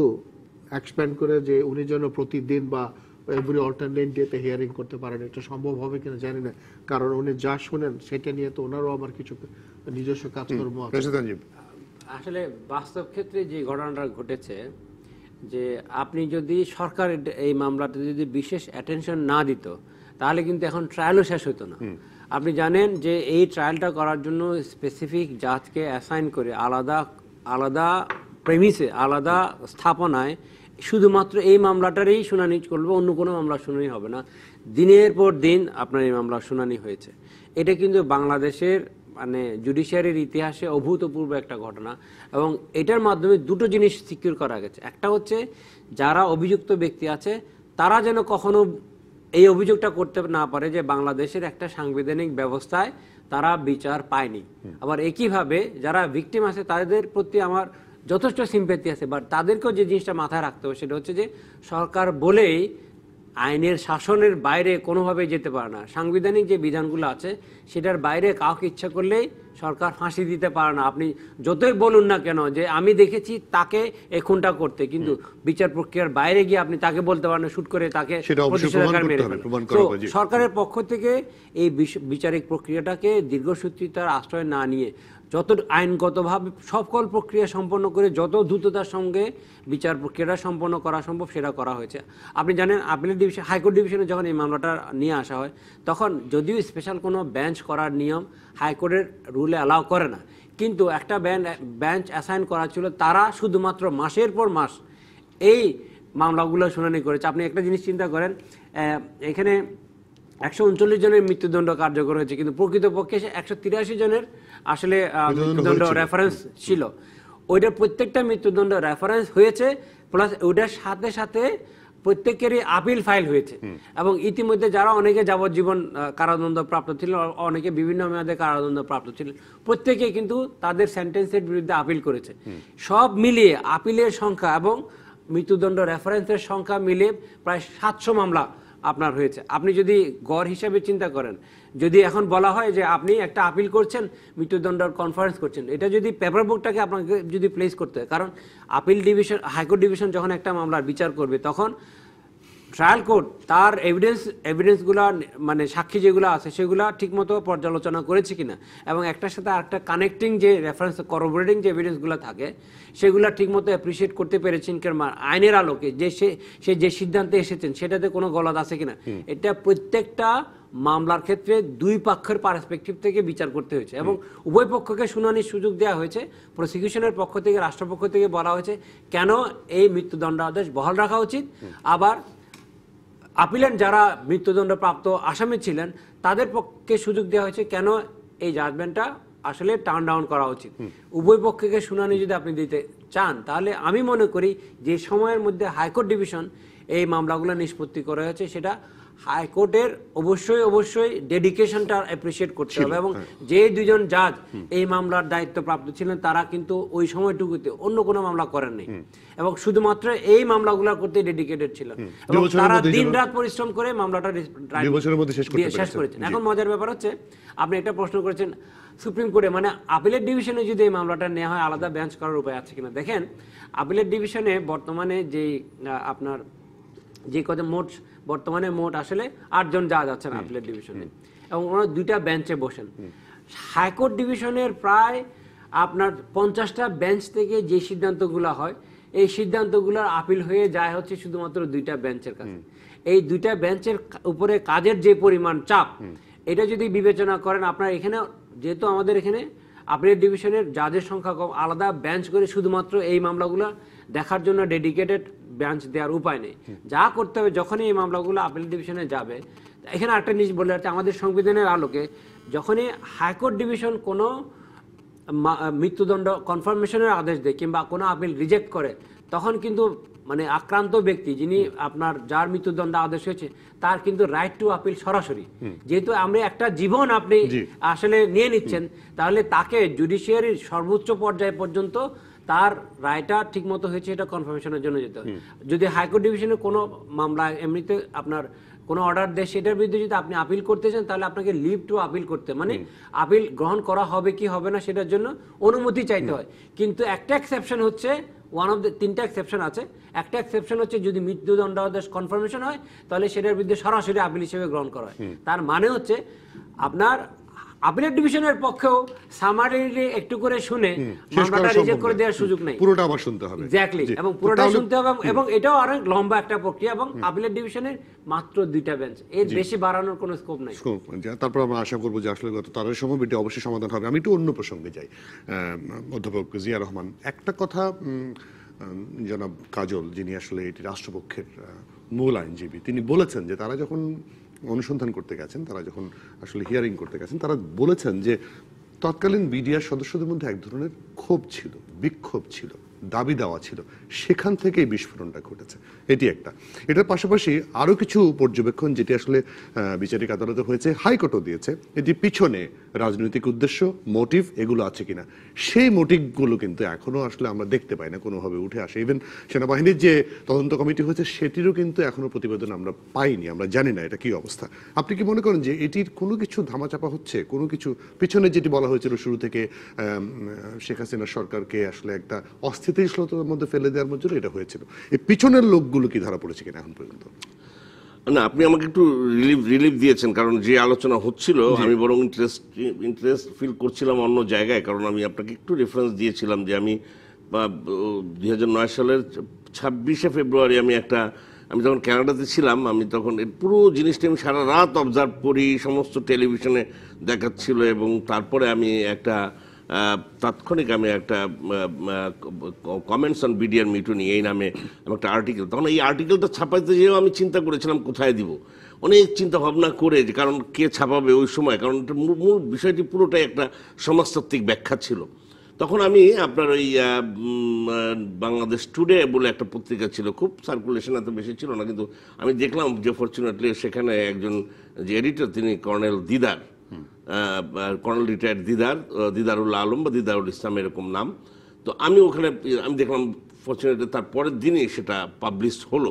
Speaker 4: এক্সপ্যান্ড করে, যে উনি যেন প্রতিদিন বা এভরি অল্টারনেট ডেতে হিয়ারিং করতে পারেন, এটা সম্ভব হবে কিনা জানি না, কারণ উনি যা শোনেন সেটা নিয়ে তো ওনারও আমার কিছু নিজস্ব কাজকর্ম আছে।
Speaker 2: আসলে বাস্তব ক্ষেত্রে যে ঘটনাটা ঘটেছে, যে আপনি যদি সরকার এই মামলাতে যদি বিশেষ অ্যাটেনশন না দিত, তাহলে কিন্তু এখন ট্রায়ালও শেষ হতো না। আপনি জানেন যে এই ট্রায়ালটা করার জন্য স্পেসিফিক জাজকে অ্যাসাইন করে আলাদা আলাদা প্রেমিসে, আলাদা স্থাপনায় শুধুমাত্র এই মামলাটারই শুনানি করবে, অন্য কোনো মামলার শুনানি হবে না। দিনের পর দিন আপনার এই মামলার শুনানি হয়েছে। এটা কিন্তু বাংলাদেশের মানে জুডিশিয়ারির ইতিহাসে অভূতপূর্ব একটা ঘটনা, এবং এটার মাধ্যমে দুটো জিনিস সিকিউর করা গেছে। একটা হচ্ছে যারা অভিযুক্ত ব্যক্তি আছে তারা যেন কখনো এই অভিযোগটা করতে না পারে যে বাংলাদেশের একটা সাংবিধানিক ব্যবস্থায় তারা বিচার পায়নি। আবার একইভাবে যারা ভিকটিম আছে তাদের প্রতি আমার যথেষ্ট সিম্প্যাথি আছে, বাট তাদেরকেও যে জিনিসটা মাথায় রাখতে হবে সেটা হচ্ছে যে সরকার বলেই আইনের শাসনের বাইরে কোনোভাবে যেতে পারে না। সাংবিধানিক যে বিধানগুলো আছে সেটার বাইরে কাউকে ইচ্ছা করলেই সরকার ফাঁসি দিতে পারে না। আপনি যতই বলুন না কেন যে আমি দেখেছি তাকে এই খুনটা করতে, কিন্তু বিচার প্রক্রিয়ার বাইরে গিয়ে আপনি তাকে বলতে পারেন শুট করে তাকে তো সরকারের পক্ষ থেকে এই বিচারিক প্রক্রিয়াটাকে দীর্ঘসূত্রিতার আশ্রয় না নিয়ে যত আইনগতভাবে সকল প্রক্রিয়া সম্পন্ন করে যত দ্রুততার সঙ্গে বিচার প্রক্রিয়াটা সম্পন্ন করা সম্ভব সেটা করা হয়েছে। আপনি জানেন আপিলের ডিভিশন, হাইকোর্ট ডিভিশনে যখন এই মামলাটা নিয়ে আসা হয় তখন যদিও স্পেশাল কোনো বেঞ্চ করার নিয়ম হাইকোর্টের রুলে অ্যালাউ করে না, কিন্তু একটা বেঞ্চ অ্যাসাইন করা ছিল, তারা শুধুমাত্র মাসের পর মাস এই মামলাগুলো শুনানি করেছে। আপনি একটা জিনিস চিন্তা করেন, এখানে 139 জনের মৃত্যুদণ্ড কার্যকর হয়েছে, কিন্তু প্রকৃতপক্ষে 183 জনের আসলে মৃত্যুদণ্ড রেফারেন্স ছিল। ওইটার প্রত্যেকটা মৃত্যুদণ্ড রেফারেন্স হয়েছে, প্লাস ওইটার সাথে সাথে প্রত্যেকেরই আপিল ফাইল হয়েছে। এবং ইতিমধ্যে যারা অনেকে যাবজ্জীবন কারাদণ্ড প্রাপ্ত ছিলেন, অনেকে বিভিন্ন মেয়াদে কারাদণ্ড প্রাপ্ত ছিলেন, প্রত্যেকে কিন্তু তাদের সেন্টেন্সের বিরুদ্ধে আপিল করেছে। সব মিলিয়ে আপিলের সংখ্যা এবং মৃত্যুদণ্ড রেফারেন্সের সংখ্যা মিলিয়ে প্রায় 700 মামলা আপনার হয়েছে। আপনি যদি গড় হিসাবে চিন্তা করেন, যদি এখন বলা হয় যে আপনি একটা আপিল করছেন, মৃত্যুদণ্ড কনফারেন্স করছেন, এটা যদি পেপার বুকটাকে আপনাকে যদি প্লেস করতে হয়, কারণ আপিল ডিভিশন, হাইকোর্ট ডিভিশন যখন একটা মামলার বিচার করবে তখন ট্রায়াল কোর্ট তার এভিডেন্সগুলো মানে সাক্ষী যেগুলো আছে সেগুলো ঠিকমতো পর্যালোচনা করেছে কিনা, এবং একটার সাথে আরেকটা কানেক্টিং যে রেফারেন্স করোবোরেটিং যে এভিডেন্সগুলো থাকে সেগুলো ঠিকমতো অ্যাপ্রিসিয়েট করতে পেরেছেন কিনা, আইনের আলোকে যে সে যে সিদ্ধান্তে এসেছেন সেটাতে কোনো গলদ আছে কিনা, এটা প্রত্যেকটা মামলার ক্ষেত্রে দুই পক্ষের পার্সপেক্টিভ থেকে বিচার করতে হয়েছে এবং উভয় পক্ষকে শুনানির সুযোগ দেওয়া হয়েছে। প্রসিকিউশনের পক্ষ থেকে, রাষ্ট্রপক্ষ থেকে বলা হয়েছে কেন এই মৃত্যুদণ্ডাদেশ বহাল রাখা উচিত, আবার আপিলের যারা মৃত্যুদণ্ড প্রাপ্ত আসামি ছিলেন তাদের পক্ষে সুযোগ দেওয়া হয়েছে কেন এই জাজমেন্টটা আসলে টার্ন ডাউন করা উচিত। উভয় পক্ষকে শুনানি যদি আপনি দিতে চান তাহলে আমি মনে করি যে সময়ের মধ্যে হাইকোর্ট ডিভিশন এই মামলাগুলো নিষ্পত্তি করা হয়েছে সেটা হাইকোর্টের অবশ্যই ডেডিকেশনটা অ্যাপ্রিসিয়েট করতে হবে, এবং যে দুজন জাজ এই মামলার দায়িত্বপ্রাপ্ত ছিলেন তারা কিন্তু ওই সময়টুকুতে অন্য কোনো মামলা করেন নাই এবং শুধুমাত্র এই মামলাগুলো করতে ডেডিকেটেড ছিলেন এবং তারা দিনরাত পরিশ্রম করে মামলাটা শেষ করেছেন। এখন মজার ব্যাপার হচ্ছে আপনি একটা প্রশ্ন করেছেন সুপ্রিম কোর্টে, মানে আপিলের ডিভিশনে যদি এই মামলাটা নেওয়া হয় আলাদা বেঞ্চ করার উপায় আছে কিনা। দেখেন আপিলের ডিভিশনে বর্তমানে যে আপনার যে কথা বর্তমানে মোট আসলে 8 জন জাজ আছেন আপিলের ডিভিশনে এবং ওনারা 2টা বেঞ্চে বসেন। হাইকোর্ট ডিভিশনের প্রায় আপনার 50টা বেঞ্চ থেকে যে সিদ্ধান্তগুলো হয় এই সিদ্ধান্তগুলোর আপিল হয়ে যায় হচ্ছে শুধুমাত্র 2টা বেঞ্চের কাছে। এই 2টা বেঞ্চের উপরে কাজের যে পরিমাণ চাপ, এটা যদি বিবেচনা করেন আপনার এখানে, যেহেতু আমাদের এখানে আপিলের ডিভিশনের জাজের সংখ্যা কম, আলাদা বেঞ্চ করে শুধুমাত্র এই মামলাগুলো দেখার জন্য ডেডিকেটেড বেঞ্চ দেওয়ার উপায় নেই। যা করতে হবে যখনই এই মামলাগুলো আপিল ডিভিশনে যাবে, এখানে একটা জিনিস বলে রাখছি, আমাদের সংবিধানের আলোকে যখনই হাইকোর্ট ডিভিশন কোনো মৃত্যুদণ্ড কনফার্মেশনের আদেশ দেয় কিংবা কোনো আপিল রিজেক্ট করে, তখন কিন্তু মানে আক্রান্ত ব্যক্তি যিনি আপনার যার মৃত্যুদণ্ড আদেশ হয়েছে তার কিন্তু রাইট টু আপিল সরাসরি, যেহেতু আমরা একটা জীবন আপনি আসলে নিয়ে নিচ্ছেন, তাহলে তাকে জুডিশিয়ারির সর্বোচ্চ পর্যায় পর্যন্ত তার রায়টা ঠিক মতো হয়েছে এটা কনফার্মেশনের জন্য যেতে হবে। যদি হাইকোর্ট ডিভিশনে কোনো মামলা এমনিতে আপনার কোনো অর্ডার দেয় সেটার বিরুদ্ধে যদি আপনি আপিল করতে চান তাহলে আপনাকে লিভ টু আপিল করতে, মানে আপিল গ্রহণ করা হবে কি হবে না সেটার জন্য অনুমতি চাইতে হয়। কিন্তু একটা এক্সেপশন হচ্ছে, ওয়ান অফ দ্য 3টা এক্সেপশন আছে, একটা এক্সেপশন হচ্ছে যদি মৃত্যুদণ্ডাদেশ কনফার্মেশন হয় তাহলে সেটার বিরুদ্ধে সরাসরি আপিল হিসেবে গ্রহণ করা হয়। তার মানে হচ্ছে আপনার আপিলের ডিভিশনের পক্ষেও সামারিলি একটু করে শুনে মামলাটা রিজেক্ট করে দেওয়ার সুযোগ নেই,
Speaker 1: পুরোটা আবার শুনতে হবে।
Speaker 2: এক্স্যাক্টলি, এবং পুরোটা শুনতে হবে এবং এটাও অনেক লম্বা একটা প্রক্রিয়া এবং আপিলের ডিভিশনের মাত্র 2টা বেঞ্চ, এর বেশি বাড়ানোর কোনো স্কোপ নাই।
Speaker 1: তারপর আমরা আশা করবো যে আসলে গত তারের সময় এটি অবশ্যই সমাধান হবে। আমি একটু অন্য প্রসঙ্গে যাই। অধ্যাপক জিয়া রহমান, একটা কথা জনাব কাজল যিনি আসলে এটি রাষ্ট্রপক্ষের মূল আইনজীবী, তিনি বলেছেন যে তারা যখন অনুসন্ধান করতে গেছেন, তারা যখন আসলে হিয়ারিং করতে গেছেন, তারা বলেছেন যে তৎকালীন বিডিআর সদস্যদের মধ্যে এক ধরনের ক্ষোভ ছিল, বিক্ষোভ ছিল, দাবি দেওয়া ছিল, সেখান থেকেই বিস্ফোরণটা ঘটেছে। এটি একটা। এটার পাশাপাশি আরো কিছু পর্যবেক্ষণ যেটি আসলে বিচারিক আদালতে হয়েছে, হাইকোর্টও দিয়েছে, এটি পিছনে রাজনৈতিক উদ্দেশ্য, মোটিভ এগুলো আছে কিনা, সেই মোটিভগুলো কিন্তু এখনো আসলে আমরা দেখতে পাই না কোনোভাবে উঠে আসে। ইভেন সেনাবাহিনীর যে তদন্ত কমিটি হয়েছে সেটিরও কিন্তু এখনো প্রতিবেদন আমরা পাইনি, আমরা জানি না এটা কি অবস্থা। আপনি কি মনে করেন যে এটির কোনো কিছু ধামাচাপা হচ্ছে, কোনো কিছু পিছনে যেটি বলা হয়েছিল শুরু থেকে শেখ হাসিনা সরকারকে আসলে একটা অস্থিতিশীলতার মধ্যে ফেলে দেওয়ার মধ্যে এটা হয়েছিল, এই পিছনের লোকগুলো কি ধরা পড়েছে কিনা এখন পর্যন্ত?
Speaker 3: না, আপনি আমাকে একটু রিলিফ দিয়েছেন, কারণ যে আলোচনা হচ্ছিল আমি বরং ইন্টারেস্ট ফিল করছিলাম অন্য জায়গায়। কারণ আমি আপনাকে একটু রেফারেন্স দিয়েছিলাম যে আমি 2009 সালের 26শে ফেব্রুয়ারি আমি যখন কানাডাতে ছিলাম, আমি তখন পুরো জিনিসটা আমি সারা রাত অবজার্ভ করি, সমস্ত টেলিভিশনে দেখাচ্ছিল, এবং তারপরে আমি তাৎক্ষণিক আমি একটা কমেন্টস অন বিডিআর মিউটিনি এই নামে একটা আর্টিকেল, তখন এই আর্টিকেলটা ছাপাইতে যেও আমি চিন্তা করেছিলাম কোথায় দিব, অনেক চিন্তা ভাবনা করে, যে কারণ কে ছাপাবে ওই সময়, কারণ মূল বিষয়টি পুরোটাই একটা সমাজতাত্ত্বিক ব্যাখ্যা ছিল। তখন আমি আপনার ওই বাংলাদেশ টুডে বলে একটা পত্রিকা ছিল, খুব সার্কুলেশন এত বেশি ছিল না, কিন্তু আমি দেখলাম যে ফরচুনেটলি সেখানে একজন যে এডিটর তিনি কর্নেল দিদার, কর্নেল রিটায়ার্ড দিদারুল আলম বা দিদারুল ইসলাম এরকম নাম। তো আমি দেখলাম ফরচুনেটলি তার পরের দিনই সেটা পাবলিশ হলো,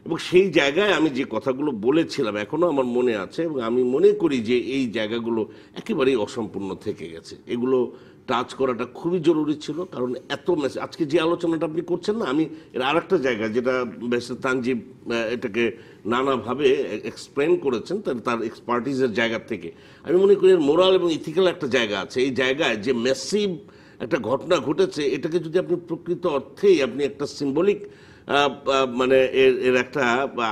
Speaker 3: এবং সেই জায়গায় আমি যে কথাগুলো বলেছিলাম এখনো আমার মনে আছে, এবং আমি মনে করি যে এই জায়গাগুলো একেবারেই অসম্পূর্ণ থেকে গেছে। এগুলো টাচ করাটা খুবই জরুরি ছিল, কারণ এত মেসেজ আজকে যে আলোচনাটা আপনি করছেন না, আমি এর আর একটা জায়গা যেটা বেশ তানজিব এটাকে নানাভাবে এক্সপ্লেন করেছেন তার এক্সপার্টিসের জায়গা থেকে, আমি মনে করি এর মোরাল এবং ইথিক্যাল একটা জায়গা আছে। এই জায়গায় যে ম্যাসিভ একটা ঘটনা ঘটেছে, এটাকে যদি আপনি প্রকৃত অর্থেই আপনি একটা সিম্বলিক মানে এর একটা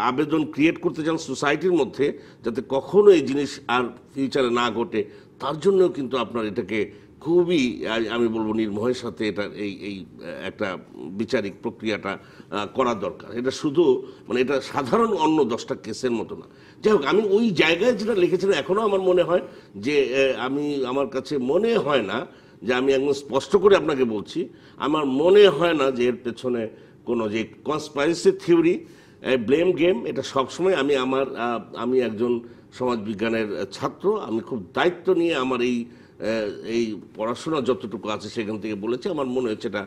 Speaker 3: আবেদন ক্রিয়েট করতে চান সোসাইটির মধ্যে, যাতে কখনো এই জিনিস আর ফিউচারে না ঘটে, তার জন্যও কিন্তু আপনার এটাকে খুবই আমি বলবো নির্ময়ের সাথে এটা এই একটা বিচারিক প্রক্রিয়াটা করা দরকার। এটা শুধু মানে এটা সাধারণ অন্য 10টা কেসের মতো না। যাই হোক, আমি ওই জায়গায় যেটা লিখেছিলাম এখনো আমার মনে হয় যে আমার কাছে মনে হয় না যে, আমি একদম স্পষ্ট করে আপনাকে বলছি, আমার মনে হয় না যে এর পেছনে কোনো যে কনস্পাইরেসি থিওরি, ব্লেম গেম, এটা সবসময় আমি একজন সমাজবিজ্ঞানের ছাত্র, আমি খুব দায়িত্ব নিয়ে আমার এই পড়াশোনা যতটুকু আছে সেখান থেকে বলেছি, আমার মনে হচ্ছে এটা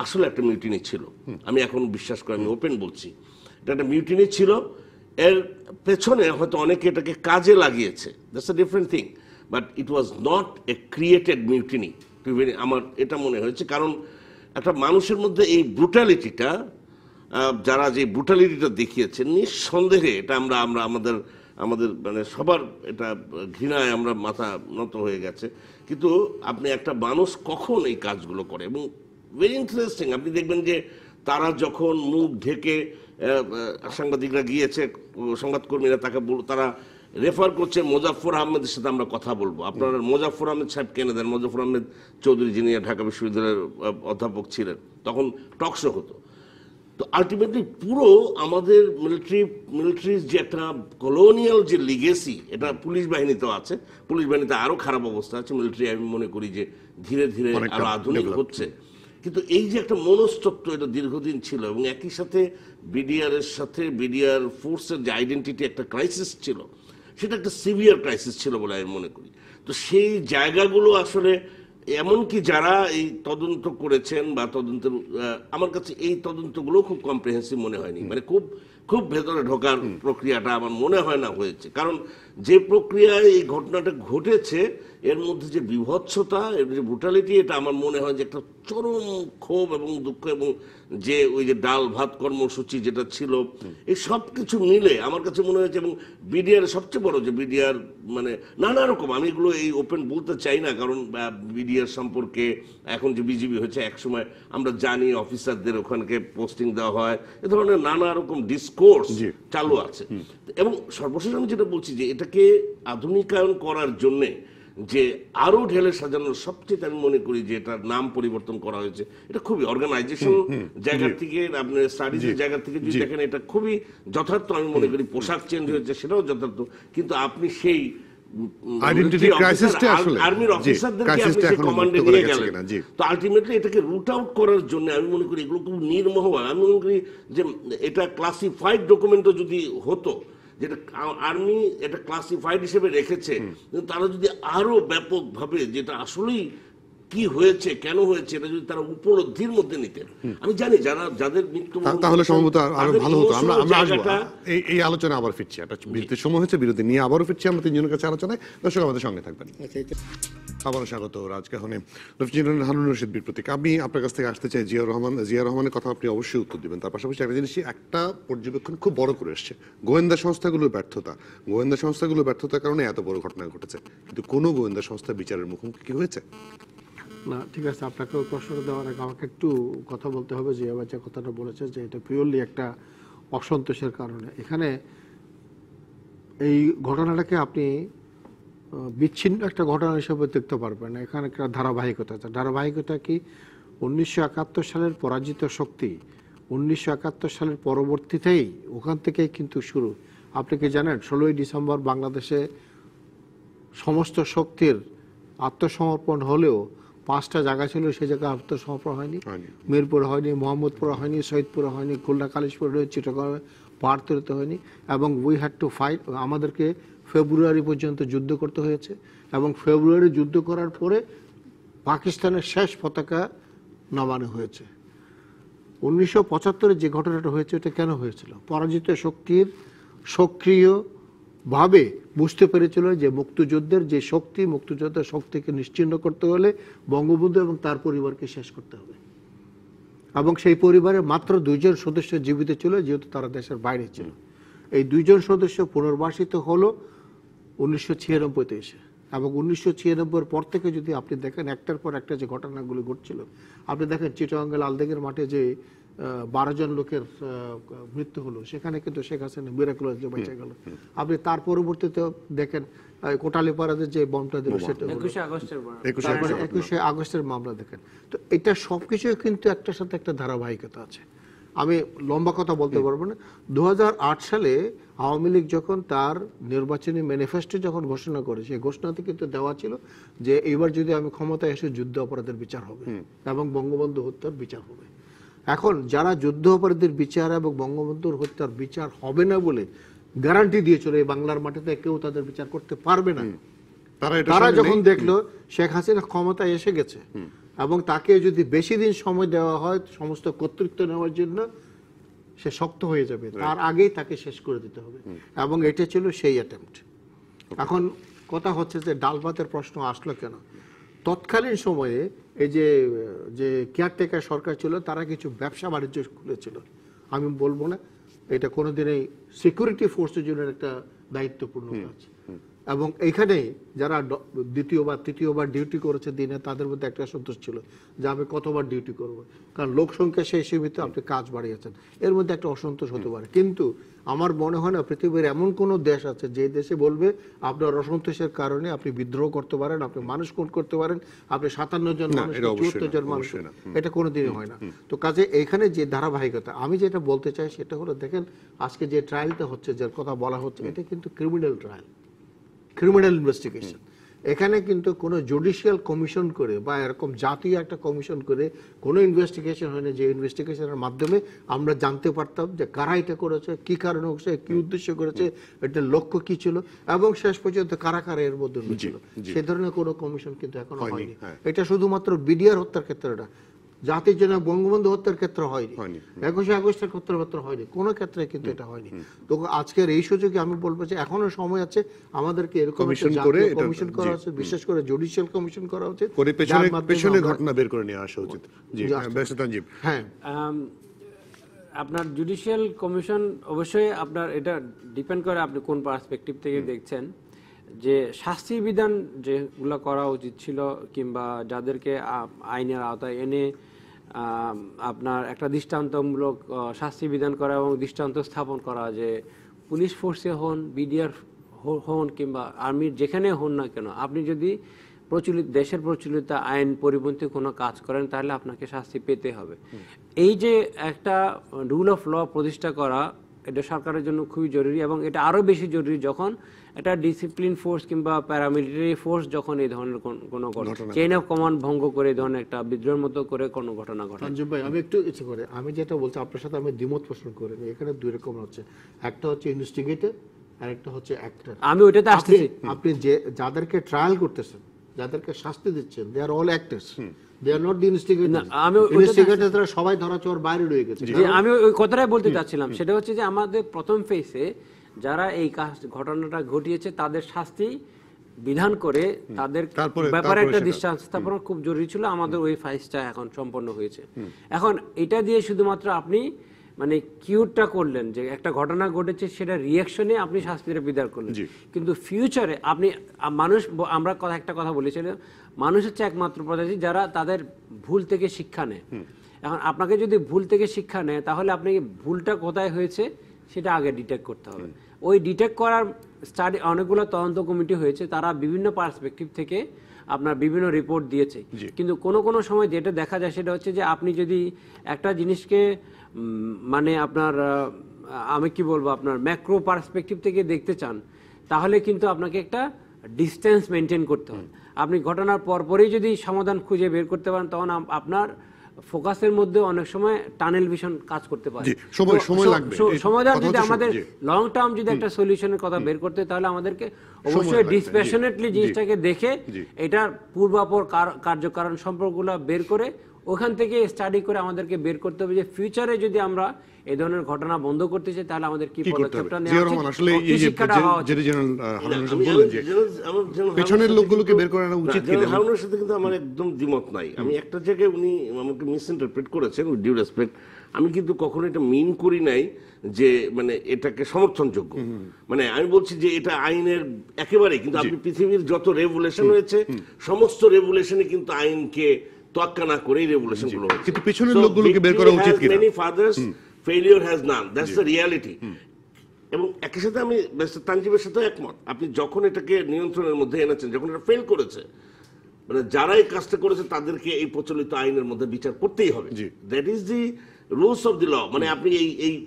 Speaker 3: আসলে একটা মিউটিনি ছিল। আমি এখন বিশ্বাস করি, আমি ওপেন বলছি, এটা একটা মিউটিনি ছিল। এর পেছনে হয়তো অনেকে এটাকে কাজে লাগিয়েছে, that's a different thing, but it was not a created mutiny. আমার এটা মনে হয়েছে, কারণ একটা মানুষের মধ্যে এই ব্রুটালিটিটা, যারা যে ব্রুটালিটিটা দেখিয়েছেন, নিঃসন্দেহে এটা আমাদের মানে সবার এটা ঘৃণায় আমরা মাথা নত হয়ে গেছে। কিন্তু আপনি একটা মানুষ কখন এই কাজগুলো করে, এবং ভেরি ইন্টারেস্টিং, আপনি দেখবেন যে তারা যখন মুখ ঢেকে সাংবাদিকরা গিয়েছে, সংবাদকর্মীরা তারা রেফার করছে মোজাফফর আহমেদের সাথে আমরা কথা বলবো। আপনারা মোজাফফর আহমেদ সাহেব কেনে দেন, মোজাফফর আহমেদ চৌধুরী যিনি ঢাকা বিশ্ববিদ্যালয়ের অধ্যাপক ছিলেন, তখন টকশো হতো। তো আলটিমেটলি পুরো আমাদের মিলিটারির যে একটা কলোনিয়াল যে লিগেসি, এটা পুলিশ বাহিনীতেও আছে, পুলিশ বাহিনীতে আরো খারাপ অবস্থা আছে, মিলিটারি আমি মনে করি যে ধীরে ধীরে আরো আধুনিক হচ্ছে, কিন্তু এই যে একটা মনস্তত্ত্ব এটা দীর্ঘদিন ছিল, এবং একই সাথে বিডিআর ফোর্সের যে আইডেন্টিটি একটা ক্রাইসিস ছিল, সেটা একটা সিভিয়ার ক্রাইসিস ছিল বলে আমি মনে করি। তো সেই জায়গাগুলো আসলে এমনকি যারা এই তদন্ত করেছেন বা তদন্তের, আমার কাছে এই তদন্তগুলো খুব কম্প্রিহেন্সিভ মনে হয়নি, মানে খুব খুব ভেতরে ঢোকার প্রক্রিয়াটা আমার মনে হয় না হয়েছে। কারণ যে প্রক্রিয়ায় এই ঘটনাটা ঘটেছে এর মধ্যে যে বিভৎসতা, এর যে ব্রুটালিটি, এটা আমার মনে হয় যে একটা চরম ক্ষোভ এবং দুঃখ, এবং যে ওই যে ডাল ভাত কর্মসূচি যেটা ছিল, এই সব কিছু মিলে আমার কাছে মনে হয়েছে। এবং বিডিআর সবচেয়ে বড় যে বিডিআর মানে নানা রকম, আমি এগুলো এই ওপেন বলতে চাই না, কারণ বিডিআর সম্পর্কে এখন যে বিজিবি হয়েছে, একসময় আমরা জানি অফিসারদের ওখানকে পোস্টিং দেওয়া হয়, এ ধরনের নানা রকম ডিসকোর্স চালু আছে। এবং সর্বশেষ আমি যেটা বলছি যে এটাকে আধুনিকায়ন করার জন্যে যে আরো ঢেলে সাজানোর সবচেয়ে আমি মনে করি যে এটার নাম পরিবর্তন করা হয়েছে, এটা খুবই অর্গানাইজেশন জায়গা থেকে, আপনার স্টাডিজের জায়গা থেকে যদি দেখেন, এটা খুবই যথার্থ আমি মনে করি। পোশাক চেঞ্জ হয়েছে সেটাও যথার্থ, কিন্তু আপনি সেই
Speaker 1: আইডেন্টিটি ক্রাইসিসটা আসলে
Speaker 3: আর্মির অফিসারদেরকে আপনি
Speaker 1: ক্রাইসিসটা
Speaker 3: যে
Speaker 1: এখন
Speaker 3: কমান্ডে
Speaker 1: মুক্ত করে
Speaker 3: নিয়ে
Speaker 1: গেছে
Speaker 3: গেলেন,
Speaker 1: কিনা, জি।
Speaker 3: তো আলটিমেটলি এটাকে রুট আউট করার জন্য আমি মনে করি এগুলো খুব নির্মোহ। আমি মনে করি যে এটা ক্লাসিফাইড ডকুমেন্টও যদি হতো, যেটা আর্মি এটা ক্লাসিফাইড হিসেবে রেখেছে, তারা যদি আরো ব্যাপকভাবে যেটা আসলেই কি হয়েছে, কেন হয়েছে, এটা যদি তারা উপলব্ধির মধ্যে নিতেন, আমি জানি যাদের মৃত্যু
Speaker 1: তাহলে সম্ভবত আরো ভালো হতো। আমরা আসবো এই আলোচনা আবার ফিরছি, একটা বিরতির সময় হচ্ছে, বিরতি নিয়ে আবারও ফিরছি আমরা তিনজনের কাছে আলোচনায়। দর্শক আমাদের সঙ্গে থাকবেন। আবারও স্বাগত রাজকাহনে। লেফটেন্যান্ট হারুন রশিদ বীর প্রতীক, আমি আপনার কাছ থেকে আসতে চাই জিয়া রহমানের কথা আপনি অবশ্যই উত্তর দিবেন। তার পাশাপাশি একটা জিনিস, একটা পর্যবেক্ষণ খুব বড় করে এসছে, গোয়েন্দা সংস্থাগুলোর ব্যর্থতার কারণে এত বড় ঘটনা ঘটেছে, কিন্তু কোনো গোয়েন্দা সংস্থা বিচারের মুখোমুখি কি হয়েছে?
Speaker 4: না, ঠিক আছে, আপনাকে ওই প্রশ্নটা দেওয়ার আগে আমাকে একটু কথা বলতে হবে। যে আবার যে কথাটা বলেছে যে এটা পিওরলি একটা অসন্তোষের কারণে, এখানে এই ঘটনাটাকে আপনি বিচ্ছিন্ন একটা ঘটনা হিসেবে দেখতে পারবেন না। এখানে একটা ধারাবাহিকতা আছে। ধারাবাহিকতা কি? 1971 সালের পরাজিত শক্তি 1971 সালের পরবর্তীতেই ওখান থেকেই কিন্তু শুরু। আপনি কি জানেন 16ই ডিসেম্বর বাংলাদেশে সমস্ত শক্তির আত্মসমর্পণ হলেও 5টা জায়গা ছিল, সেই জায়গায় আত্মসমর্পণ হয়নি। মিরপুর হয়নি, মোহাম্মদপুর হয়নি, শহীদপুর হয়নি, খুলনা কালিশপুর হয়নি, চিটাগং পাহাড়তলিতে হয়নি। এবং উই হ্যাড টু ফাইট। আমাদেরকে ফেব্রুয়ারি পর্যন্ত যুদ্ধ করতে হয়েছে, এবং ফেব্রুয়ারি যুদ্ধ করার পরে পাকিস্তানের শেষ পতাকা নামানো হয়েছে। 1975 যে ঘটনাটা হয়েছে, এটা কেন হয়েছিল? পরাজিত শক্তির সক্রিয়ভাবে বুঝতে পেরেছিল যে মুক্তিযুদ্ধের যে শক্তি, মুক্তিযোদ্ধার শক্তিকে নিশ্চিহ্ন করতে হলে বঙ্গবন্ধু এবং তার পরিবারকে শেষ করতে হবে। এবং সেই পরিবারের মাত্র 2 জন সদস্য জীবিত ছিল, যেহেতু তারা দেশের বাইরে ছিল। এই 2 জন সদস্য পুনর্বাসিত হলো 1996-তে এসে। এবং 1996-এর পর থেকে যদি আপনি দেখেন, একটার পর একটা যে ঘটনাগুলো ঘটছিল, আপনি দেখেন চিটাগাং লালদিঘির মাঠে যে 12 জন লোকের মৃত্যু হলো, সেখানে কিন্তু শেখ হাসিনা মিরাকুলাসলি বেঁচে গেল। আপনি তার পরবর্তীতে দেখেন কোটালীপাড়াতে যে বমটা দিল, সেটা 21শে আগস্টের মামলা দেখেন। তো এটা সবকিছু কিন্তু একটার সাথে একটা ধারাবাহিকতা আছে। আমি লম্বা কথা বলতে পারবো না। 2008 সালে আওয়ামী লীগ যখন তার নির্বাচনী ম্যানিফেস্টো যখন ঘোষণা করে, সেই ঘোষণাতে কিন্তু দেওয়া ছিল যে এবার যদি আমি ক্ষমতায় এসে যুদ্ধ অপরাধের বিচার হবে এবং বঙ্গবন্ধু হত্যার বিচার হবে। এখন যারা যুদ্ধ অপরাধের বিচার এবং বঙ্গবন্ধুর হত্যার বিচার হবে না বলে গ্যারান্টি দিয়েছিল, এই বাংলার মাটিতে কেউ তাদের বিচার করতে পারবে না, তারা যখন দেখলো শেখ হাসিনা ক্ষমতায় এসে গেছে এবং তাকে যদি বেশি দিন সময় দেওয়া হয় সমস্ত কর্তৃত্ব নেওয়ার জন্য, সে শক্ত হয়ে যাবে, তার আগেই তাকে শেষ করে দিতে হবে। এবং এটা ছিল সেই অ্যাটেম্পট। এখন কথা হচ্ছে যে ডাল ভাতের প্রশ্ন আসলো কেন? তৎকালীন সময়ে এই যে কেয়ারটেকার সরকার ছিল, তারা কিছু ব্যবসা বাণিজ্য খুলেছিল। আমি বলবো না, এটা কোনোদিনই সিকিউরিটি ফোর্সের জন্য একটা দায়িত্বপূর্ণ কাজ। এবং এইখানে যারা দ্বিতীয়বার তৃতীয়বার ডিউটি করেছে দিনে, তাদের মধ্যে একটা সন্তোষ ছিল যে আমি কতবার ডিউটি করব, কারণ লোক সংখ্যা সেই সীমিত, আপনি কাজ বাড়িয়েছেন, এর মধ্যে একটা অসন্তোষ হতে পারে। কিন্তু আমার মনে হয় না পৃথিবীর এমন কোনো দেশ আছে যে দেশে বলবে আপনার অসন্তোষের কারণে আপনি বিদ্রোহ করতে পারেন, আপনি মানুষ খুন করতে পারেন, আপনি 57 জন মানুষ, 74 জন মানুষ, এটা কোনোদিনই হয় না। তো কাজে এইখানে যে ধারাবাহিকতা, আমি যেটা বলতে চাই সেটা হলো, দেখেন আজকে যে ট্রায়ালটা হচ্ছে, যার কথা বলা হচ্ছে, এটা কিন্তু ক্রিমিনাল ট্রায়াল, ক্রিমিনাল ইনভেস্টিগেশন। এখানে কিন্তু কোনো জুডিশিয়াল কমিশন করে বা এরকম জাতীয় একটা কমিশন করে কোনো ইনভেস্টিগেশন হয় না, যে ইনভেস্টিগেশনের মাধ্যমে আমরা জানতে পারতাম যে কারা এটা করেছে, কি কারণে হচ্ছে, কি উদ্দেশ্য করেছে, এটার লক্ষ্য কি ছিল, এবং শেষ পর্যন্ত কারা কারা এর মধ্যে ছিল। সে ধরনের কোনো কমিশন কিন্তু এখনো হয়নি। এটা শুধুমাত্র বিডিআর হত্যার ক্ষেত্রে না, জাতির জন্য বঙ্গবন্ধু হত্যার ক্ষেত্রে হয়নি, 21শে আগস্টের ক্ষেত্রে হয়নি, কোনো ক্ষেত্রে কিন্তু এটা হয়নি। তো আজকের এই সুযোগে আমি বলবো যে এখনো সময় আছে, আমাদেরকে এরকম কমিশন করা উচিত, বিশেষ করে জুডিশিয়াল কমিশন করা উচিত,
Speaker 1: পেছনে ঘটনা বের করে নিয়ে আসা উচিত। জি তানজিব।
Speaker 4: হ্যাঁ,
Speaker 2: আপনার জুডিশিয়াল কমিশন অবশ্যই আপনার এটা ডিপেন্ড করে আপনি কোন পার্সপেক্টিভ থেকে দেখছেন। যে শাস্তি বিধান যেগুলো করা উচিত ছিল, কিংবা যাদেরকে আইনের আওতায় এনে আপনার একটা দৃষ্টান্তমূলক শাস্তি বিধান করা এবং দৃষ্টান্ত স্থাপন করা, যে পুলিশ ফোর্সে হন, বিডিআর হন, কিংবা আর্মির যেখানে হন না কেন, আপনি যদি দেশের প্রচলিত আইন পরিপন্থী কোনো কাজ করেন, তাহলে আপনাকে শাস্তি পেতে হবে। এই যে একটা রুল অফ ল প্রতিষ্ঠা করা এটা সরকারের জন্য খুবই জরুরি, এবং এটা আরো বেশি জরুরি যখন একটা ডিসিপ্লিন ফোর্স কিংবা প্যারামিলিটারি ফোর্স যখন এই ধরনের কোনো চেইন অফ কমান্ড ভঙ্গ করে এই ধরনের একটা বিদ্রোহের মতো করে কোনো ঘটনা ঘটে।
Speaker 4: সঞ্জীব ভাই, আমি একটু ইচ্ছে করে আমি যেটা বলছি আপনার সাথে আমি দ্বিমত পোষণ করি। এখানে দুই রকম হচ্ছে, একটা হচ্ছে ইনভেস্টিগেটর আর একটা হচ্ছে অ্যাক্টর।
Speaker 2: আমি ওইটাতে আসতেছি।
Speaker 4: আপনি যে যাদেরকে ট্রায়াল করতেছেন, যাদেরকে শাস্তি দিচ্ছেন, they are all actors, they are not the investigator.
Speaker 2: আমি
Speaker 4: ইনভেস্টিগেটররা সবাই ধরাছোঁয়ার বাইরে রয়ে গেছে।
Speaker 2: যে আমি ওই কথাটাই বলতে চাচ্ছিলাম, সেটা হচ্ছে যে আমাদের প্রথম ফেজে যারা এই ঘটনাটা ঘটিয়েছে তাদের শাস্তি বিধান করে তাদের ব্যাপারে একটা দৃষ্টান্ত স্থাপন খুব জরুরি ছিল। আমাদের ওই ফাইজটা এখন সম্পন্ন হয়েছে। এখন এটা দিয়ে শুধুমাত্র আপনি মানে কিউরটা করলেন যে একটা ঘটনা ঘটেছে, সেটা রিয়াকশনে আপনি শাস্তিটা বিধান করলেন, কিন্তু ফিউচারে আপনি মানুষ, আমরা একটা কথা বলেছিলাম, মানুষ হচ্ছে একমাত্র প্রজাতি যারা তাদের ভুল থেকে শিক্ষা নেয়। এখন আপনাকে যদি ভুল থেকে শিক্ষা নেয়, তাহলে আপনি ভুলটা কোথায় হয়েছে সেটা আগে ডিটেক্ট করতে হবে। ওই ডিটেক্ট করার স্টাডি, অনেকগুলো তদন্ত কমিটি হয়েছে, তারা বিভিন্ন পার্সপেক্টিভ থেকে আপনার বিভিন্ন রিপোর্ট দিয়েছে, কিন্তু কোনো সময় যেটা দেখা যায় সেটা হচ্ছে যে আপনি যদি একটা জিনিসকে মানে আপনার আমি কি বলবো আপনার ম্যাক্রো পার্সপেক্টিভ থেকে দেখতে চান, তাহলে কিন্তু আপনাকে একটা ডিস্টেন্স মেনটেন করতে হয়। আপনি ঘটনার পরপরই যদি সমাধান খুঁজে বের করতে পারেন, তখন আপনার ফোকাসের মধ্যে অনেক সময় টানেল ভিশন কাজ করতে পারে। সমাধান যদি আমাদের লং টার্ম যদি একটা সলিউশনের কথা বের করতে, তাহলে আমাদেরকে অবশ্যই ডিসপ্যাশনেটলি জিনিসটাকে দেখে এটার পূর্বাপর কার্যকারণ সম্পর্কগুলো বের করে ওখান থেকে স্টাডি করে আমাদেরকে বের করতে হবে যে ফিউচারে যদি আমরা এই ধরনের ঘটনা বন্ধ করতে চাই, তাহলে আমাদের কি পদক্ষেপটা নেওয়া উচিত। আসলে এই যে
Speaker 1: জেনারেল হারুন হোসেন বললেন যে পেছনের লোকগুলোকে বের করে আনা উচিত কিনা,
Speaker 3: হারুনের সাথে কিন্তু আমার একদম দ্বিমত নাই। আমি একটা জায়গায় উনি আমাকে মিসইন্টারপ্রেট করেছেন, উইথ ডিউ রেসপেক্ট। আমি কিন্তু কখনো এটা মিন করি নাই যে মানে এটাকে সমর্থনযোগ্য। মানে আমি বলছি যে এটা আইনের একেবারেই, কিন্তু আপনি পৃথিবীর যত রেগুলেশন হয়েছে সমস্ত রেগুলেশনে কিন্তু আইনকে তোয়াক্কা না করেই রেগুলেশন গুলো হচ্ছে।
Speaker 1: কিন্তু পিছনের লোকগুলোকে বের করা উচিত কিনা।
Speaker 3: Many fathers, failure has none. That's the reality. এবং একই সাথে আমি মিস্টার তানজিবের সাথে একমত। আপনি যখন এটাকে নিয়ন্ত্রণের মধ্যে এনেছেন, যখন এটা ফেল করেছে, মানে যারা এই কাজটা করেছে তাদেরকে এই প্রচলিত আইনের মধ্যে বিচার করতেই হবে। That is the rules of the law. মানে আপনি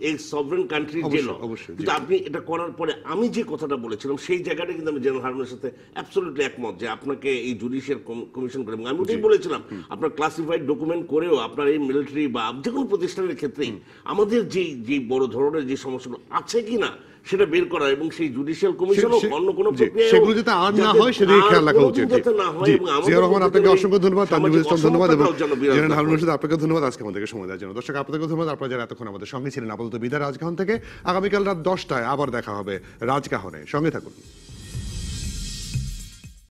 Speaker 3: এই সভরেন কান্ট্রির যে ল, কিন্তু আপনি এটা করার পরে আমি যে কথাটা বলেছিলাম সেই জায়গাটা কিন্তু আমি জেনারেল হারুনের সাথে অ্যাবসলিউটলি একমত যে আপনাকে এই জুডিশিয়াল কমিশন করে, আমি ওটাই বলেছিলাম, আপনার ক্লাসিফাইড ডকুমেন্ট করেও আপনার এই মিলিটারি বা যে কোনো প্রতিষ্ঠানের ক্ষেত্রেই আমাদের যে বড় ধরনের যে সমস্যাগুলো আছে কিনা সেটা বের করা, এবং সেই জুডিশিয়াল কমিশন অন্য কোনো প্রক্রিয়া
Speaker 1: সেগুলো যাতে আর না হয় সেটাই খেয়াল রাখা উচিত। জিয়াউর রহমান, আপনাকে অসংখ্য ধন্যবাদ। তানজিবুল ইসলাম ধন্যবাদ, এবং জেনারেল হারুন রশিদ আপনাকে ধন্যবাদ আজকে আমাদেরকে সময় দেওয়ার জন্য। দর্শক আপনাকে ধন্যবাদ, আপনারা যারা এতক্ষণ আমাদের সঙ্গে ছিলেন। আপাতত বিদায় রাজকাহন থেকে। আগামীকাল রাত 10টায় আবার দেখা হবে রাজকাহনে, সঙ্গে থাকুন।